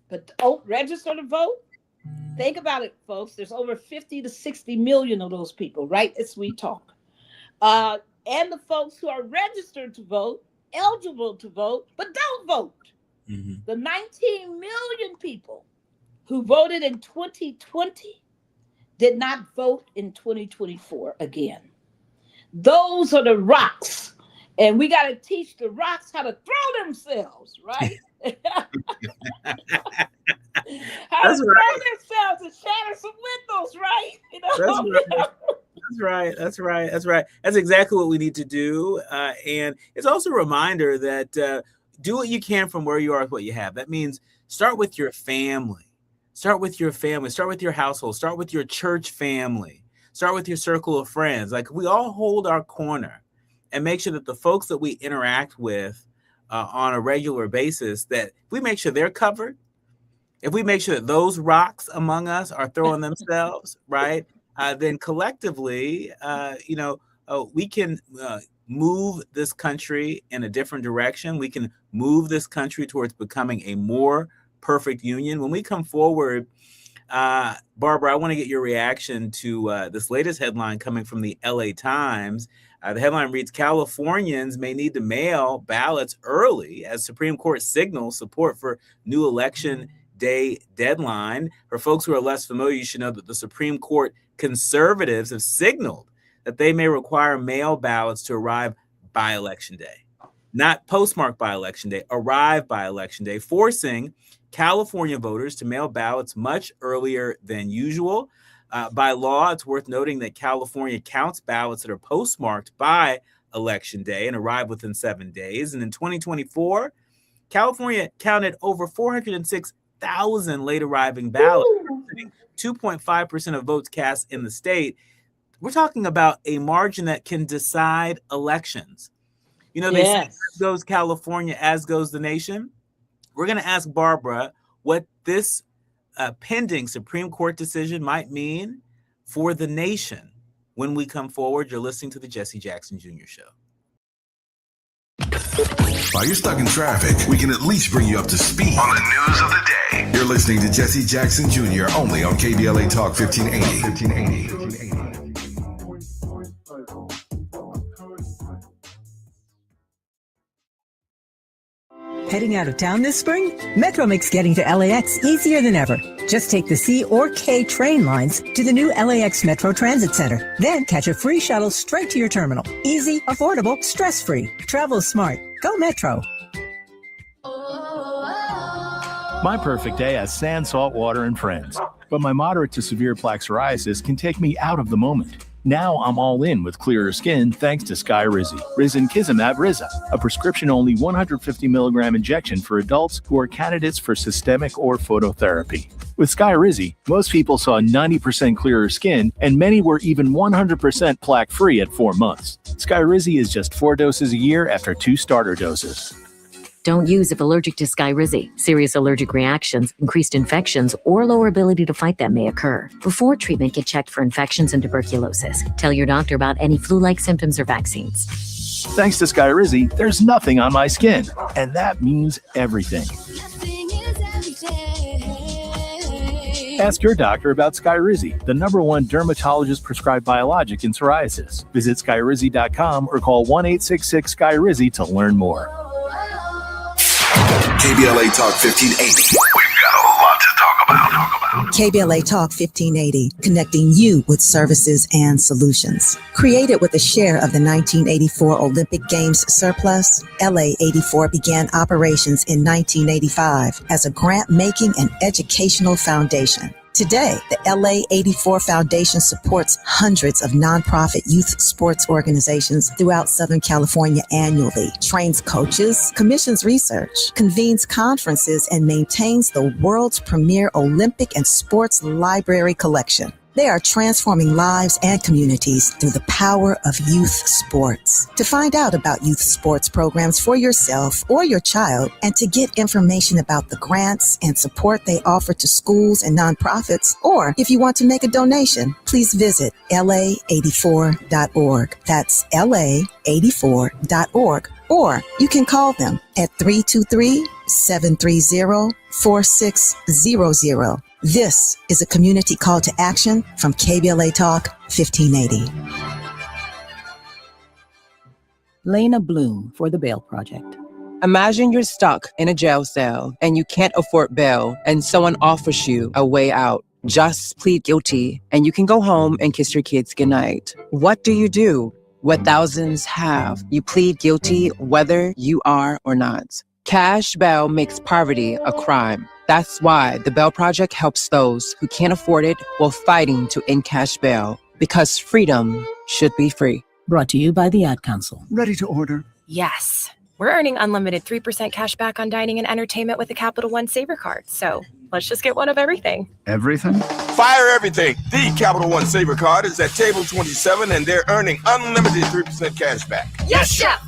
but don't register to vote. Think about it, folks. There's over 50 to 60 million of those people, right, as we talk. And the folks who are registered to vote, eligible to vote, but don't vote. Mm-hmm. The 19 million people who voted in 2020 did not vote in 2024 again. Those are the rocks. And we got to teach the rocks how to throw themselves, right? How to throw themselves and shatter some windows, right? That's right. That's exactly what we need to do. And it's also a reminder that do what you can from where you are with what you have. That means start with your family. Start with your family. Start with your household. Start with your church family. Start with your circle of friends. Like, we all hold our corner and make sure that the folks that we interact with on a regular basis, that we make sure they're covered. If we make sure that those rocks among us are throwing themselves, right, then collectively, we can move this country in a different direction. We can move this country towards becoming a more perfect union. When we come forward, Barbara, I want to get your reaction to this latest headline coming from the LA Times. The headline reads, Californians may need to mail ballots early as Supreme Court signals support for new election day deadline. For folks who are less familiar, you should know that the Supreme Court conservatives have signaled that they may require mail ballots to arrive by Election Day, not postmarked by Election Day, arrive by Election Day, forcing California voters to mail ballots much earlier than usual. By law, it's worth noting that California counts ballots that are postmarked by Election Day and arrive within 7 days. And in 2024, California counted over 406,000 late arriving ballots, 2.5% of votes cast in the state. We're talking about a margin that can decide elections. They say, as goes California, as goes the nation. We're going to ask Barbara what this pending Supreme Court decision might mean for the nation when we come forward. You're listening to the Jesse Jackson Jr. Show. While you're stuck in traffic, we can at least bring you up to speed on the news of the day. You're listening to Jesse Jackson Jr. only on KBLA Talk 1580. Heading out of town this spring? Metro makes getting to LAX easier than ever. Just take the C or K train lines to the new LAX Metro Transit Center. Then catch a free shuttle straight to your terminal. Easy, affordable, stress-free. Travel smart. Go Metro. My perfect day has sand, salt water, and friends. But my moderate to severe plaque psoriasis can take me out of the moment. Now I'm all in with clearer skin thanks to Skyrizi. Risankizumab Riza, a prescription-only 150 milligram injection for adults who are candidates for systemic or phototherapy. With Skyrizi, most people saw 90% clearer skin, and many were even 100% plaque-free at 4 months. Skyrizi is just 4 doses a year after 2 starter doses. Don't use if allergic to Skyrizi. Serious allergic reactions, increased infections, or lower ability to fight them may occur. Before treatment, get checked for infections and tuberculosis. Tell your doctor about any flu-like symptoms or vaccines. Thanks to Skyrizi, there's nothing on my skin, and that means everything. Ask your doctor about Skyrizi, the #1 dermatologist-prescribed biologic in psoriasis. Visit Skyrizi.com or call 1-866-SKYRIZI to learn more. KBLA Talk 1580. We've got a lot to talk about. KBLA Talk 1580, connecting you with services and solutions. Created with a share of the 1984 Olympic Games surplus, LA 84 began operations in 1985 as a grant-making and educational foundation. Today, the LA 84 Foundation supports hundreds of nonprofit youth sports organizations throughout Southern California annually, trains coaches, commissions research, convenes conferences, and maintains the world's premier Olympic and sports library collection. They are transforming lives and communities through the power of youth sports. To find out about youth sports programs for yourself or your child, and to get information about the grants and support they offer to schools and nonprofits, or if you want to make a donation, please visit la84.org. That's la84.org. Or you can call them at 323-730-4600. This is a community call to action from KBLA Talk 1580. Lena Bloom for the Bail Project. Imagine you're stuck in a jail cell and you can't afford bail and someone offers you a way out. Just plead guilty and you can go home and kiss your kids goodnight. What do? What thousands have. You plead guilty whether you are or not. Cash bail makes poverty a crime. That's why the Bail Project helps those who can't afford it while fighting to end cash bail, because freedom should be free. Brought to you by the Ad Council. Ready to order? Yes. We're earning unlimited 3% cash back on dining and entertainment with the Capital One Saver card. So let's just get one of everything. Everything? Fire everything. The Capital One Saver card is at table 27 and they're earning unlimited 3% cash back. Yes, Chef!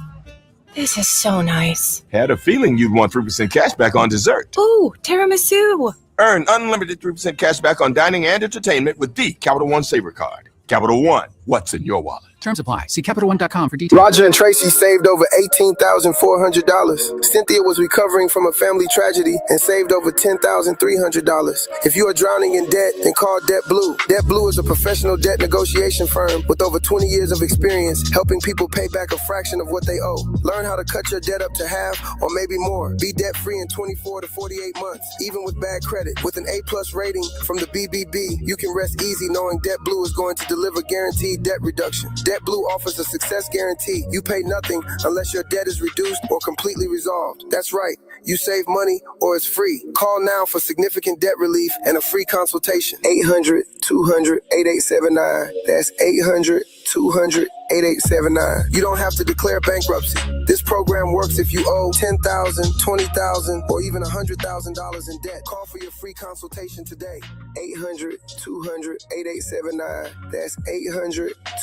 This is so nice. Had a feeling you'd want 3% cash back on dessert. Ooh, tiramisu. Earn unlimited 3% cash back on dining and entertainment with the Capital One Saver card. Capital One, what's in your wallet? Terms apply. See CapitalOne.com for details. Roger and Tracy saved over $18,400. Cynthia was recovering from a family tragedy and saved over $10,300. If you are drowning in debt, then call Debt Blue. Debt Blue is a professional debt negotiation firm with over 20 years of experience helping people pay back a fraction of what they owe. Learn how to cut your debt up to half or maybe more. Be debt-free in 24 to 48 months, even with bad credit. With an A+ rating from the BBB, you can rest easy knowing Debt Blue is going to deliver guaranteed debt reduction. Debt Blue offers a success guarantee. You pay nothing unless your debt is reduced or completely resolved. That's right. You save money or it's free. Call now for significant debt relief and a free consultation. 800-200-8879. That's 800-200-8879. You don't have to declare bankruptcy. This program works if you owe $10,000, $20,000, or even $100,000 in debt. Call for your free consultation today. 800-200-8879. That's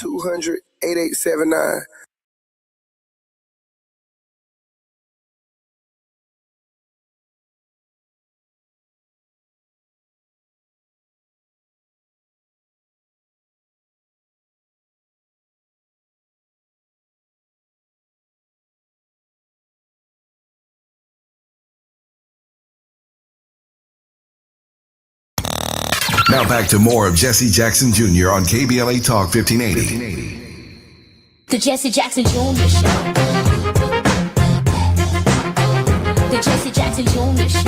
800-200-8879. Now back to more of Jesse Jackson Jr. on KBLA Talk 1580. The Jesse Jackson Jr. Show. The Jesse Jackson Jr. Show.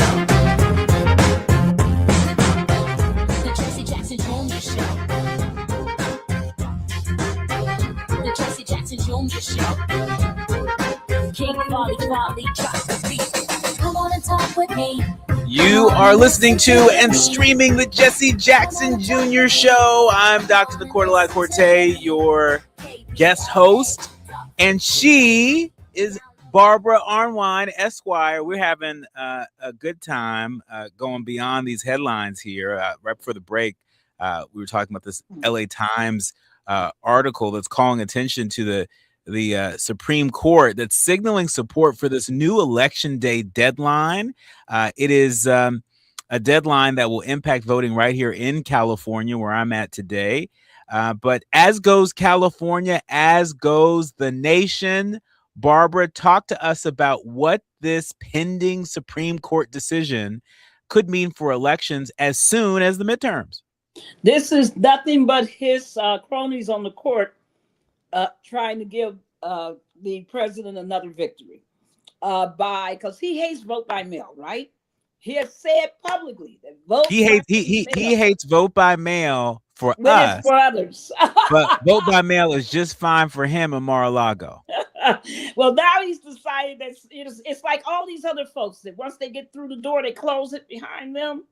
The Jesse Jackson Jr. Show. The Jesse Jackson Jr. Show. King Volley, drop the beat. Come on and talk with me. You You are listening to and streaming the Jesse Jackson Jr. Show. I'm Dr. Nicordelai Corte, your guest host, and she is Barbara Arnwine, Esquire. We're having a good time going beyond these headlines here. Right before the break, we were talking about this LA Times article that's calling attention to the Supreme Court that's signaling support for this new election day deadline. It is a deadline that will impact voting right here in California, where I'm at today. But as goes California, as goes the nation. Barbara, talk to us about what this pending Supreme Court decision could mean for elections as soon as the midterms. This is nothing but his cronies on the court trying to give the president another victory because he hates vote by mail, right? He has said publicly that he hates vote by mail for us, for others. But vote by mail is just fine for him in Mar-a-Lago. Well, now he's decided that it's like all these other folks that once they get through the door, they close it behind them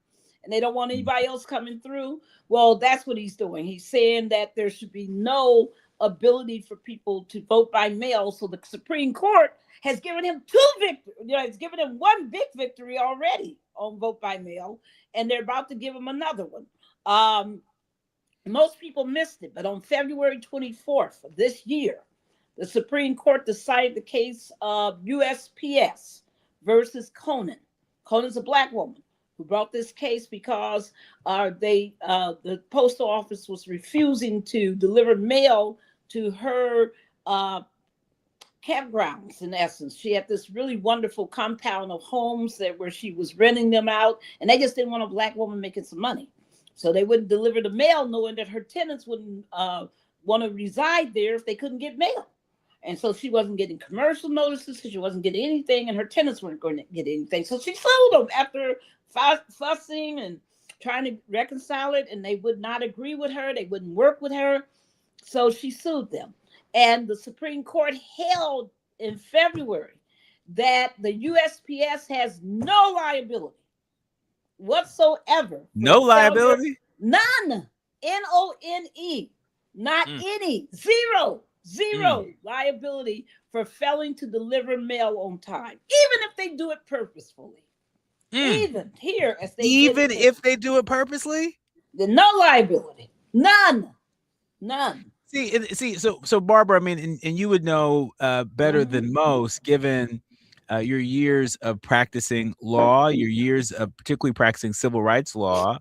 and they don't want anybody else coming through. Well, that's what he's doing. He's saying that there should be no ability for people to vote by mail. So the Supreme Court has given him two victories. It's given him one big victory already on vote by mail, and they're about to give him another one. Most people missed it, but on February 24th of this year, the Supreme Court decided the case of USPS versus Conan. Conan's a Black woman who brought this case because the postal office was refusing to deliver mail to her campgrounds. In essence, she had this really wonderful compound of homes where she was renting them out, and they just didn't want a Black woman making some money. So they wouldn't deliver the mail, knowing that her tenants wouldn't want to reside there if they couldn't get mail. And so she wasn't getting commercial notices, she wasn't getting anything, and her tenants weren't going to get anything. So she sold them after fussing and trying to reconcile it, and they would not agree with her. They wouldn't work with her. So she sued them. And the Supreme Court held in February that the USPS has no liability whatsoever. No liability? None. None. Not any. Zero liability for failing to deliver mail on time, even if they do it purposefully. Even here, as they if they do it purposely, then no liability. None. See. So Barbara, I mean, and you would know better than most, given your years of practicing law, your years of particularly practicing civil rights law.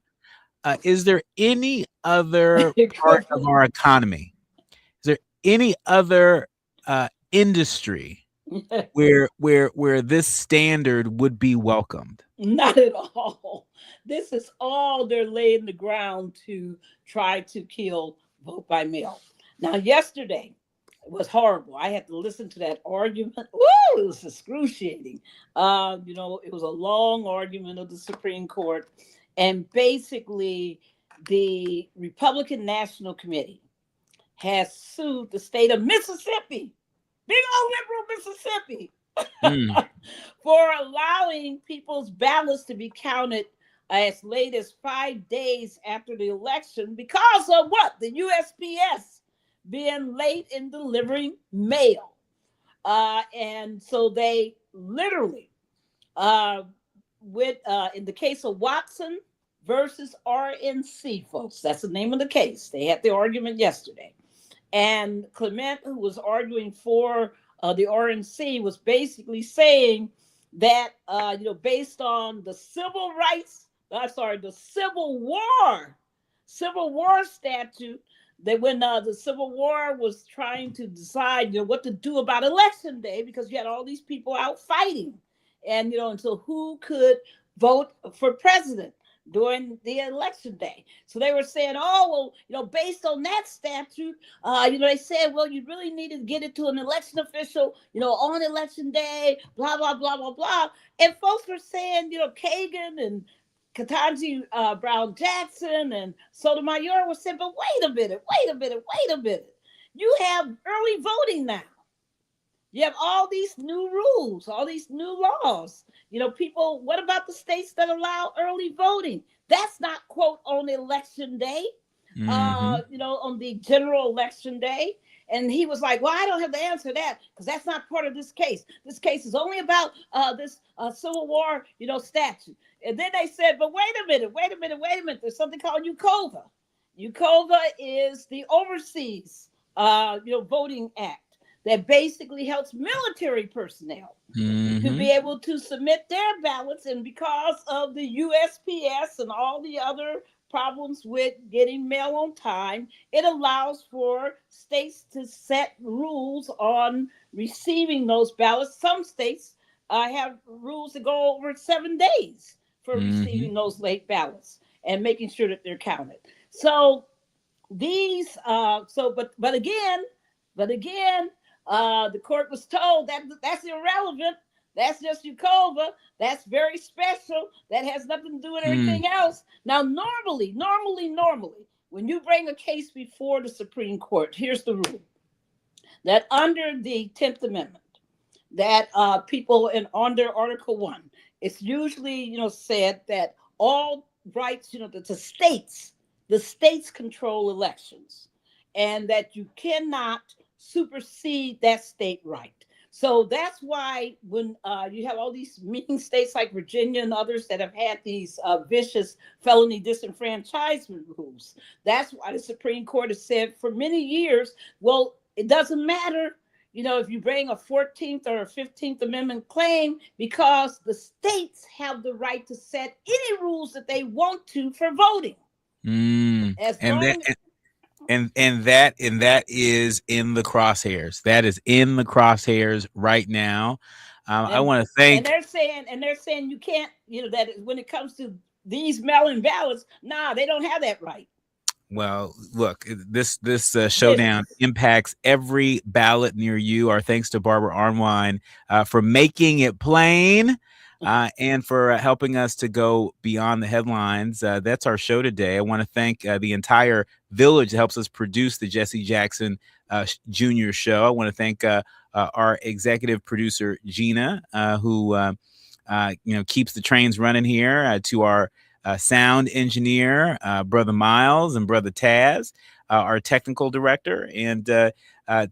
Is there any other part of our economy? Is there any other industry where this standard would be welcomed? Not at all. This is all they're laying the ground to try to kill vote by mail. Now, yesterday was horrible. I had to listen to that argument. Woo, it was excruciating. It was a long argument of the Supreme Court. And basically, the Republican National Committee has sued the state of Mississippi, big old liberal Mississippi, for allowing people's ballots to be counted as late as 5 days after the election because of what? The USPS being late in delivering mail. And so they literally, in the case of Watson versus RNC, folks, that's the name of the case. They had the argument yesterday. And Clement, who was arguing for the RNC, was basically saying that, based on the Civil War statute, that when the Civil War was trying to decide, what to do about Election Day, because you had all these people out fighting, and until who could vote for president during the election day. So they were saying, based on that statute, they said, well, you really need to get it to an election official, on election day, blah, blah, blah, blah, blah. And folks were saying, Kagan and Ketanji Brown Jackson and Sotomayor were saying, but wait a minute. You have early voting now. You have all these new rules, all these new laws. People, what about the states that allow early voting? That's not, quote, on election day, on the general election day. And he was like, well, I don't have to answer that because that's not part of this case. This case is only about this Civil War, statute. And then they said, but wait a minute. There's something called UCOVA. UCOVA is the Overseas, Voting Act that basically helps military personnel to be able to submit their ballots. And because of the USPS and all the other problems with getting mail on time, it allows for states to set rules on receiving those ballots. Some states have rules that go over 7 days for receiving those late ballots and making sure that they're counted. So these, but again, the court was told that that's irrelevant. That's just UCOVA. That's very special. That has nothing to do with everything else. Now, normally, when you bring a case before the Supreme Court, here's the rule: that under the 10th Amendment, that people under Article 1, it's usually said that all rights, the states control elections, and that you cannot supersede that state right. So that's why when you have all these mean states like Virginia and others that have had these vicious felony disenfranchisement rules, that's why the Supreme Court has said for many years, well, it doesn't matter, if you bring a 14th or a 15th Amendment claim, because the states have the right to set any rules that they want to for voting. And that is in the crosshairs. That is in the crosshairs right now. I want to thank. And they're saying you can't. That when it comes to these mail-in ballots, they don't have that right. Well, look, this showdown impacts every ballot near you. Our thanks to Barbara Arnwine for making it plain. And for helping us to go beyond the headlines. That's our show today. I want to thank the entire village that helps us produce the Jesse Jackson Jr. show. I want to thank our executive producer, Gina, who keeps the trains running here, to our sound engineer, Brother Miles and Brother Taz, our technical director, and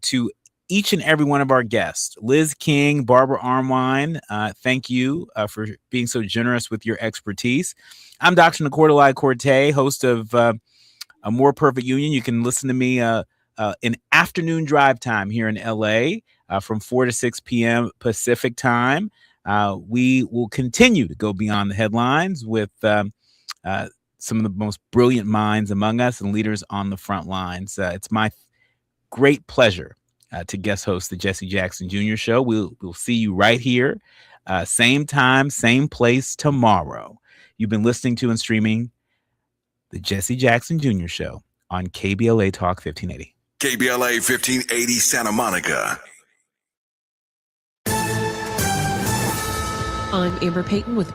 to each and every one of our guests, Liz King, Barbara Arnwine, thank you for being so generous with your expertise. I'm Dr. Nicordelai Corte, host of A More Perfect Union. You can listen to me in afternoon drive time here in LA from 4 to 6 p.m. Pacific time. We will continue to go beyond the headlines with some of the most brilliant minds among us and leaders on the front lines. It's my great pleasure to guest host the Jesse Jackson Jr. Show. We'll see you right here, same time, same place tomorrow. You've been listening to and streaming the Jesse Jackson Jr. Show on KBLA Talk 1580. KBLA 1580 Santa Monica. I'm Amber Payton with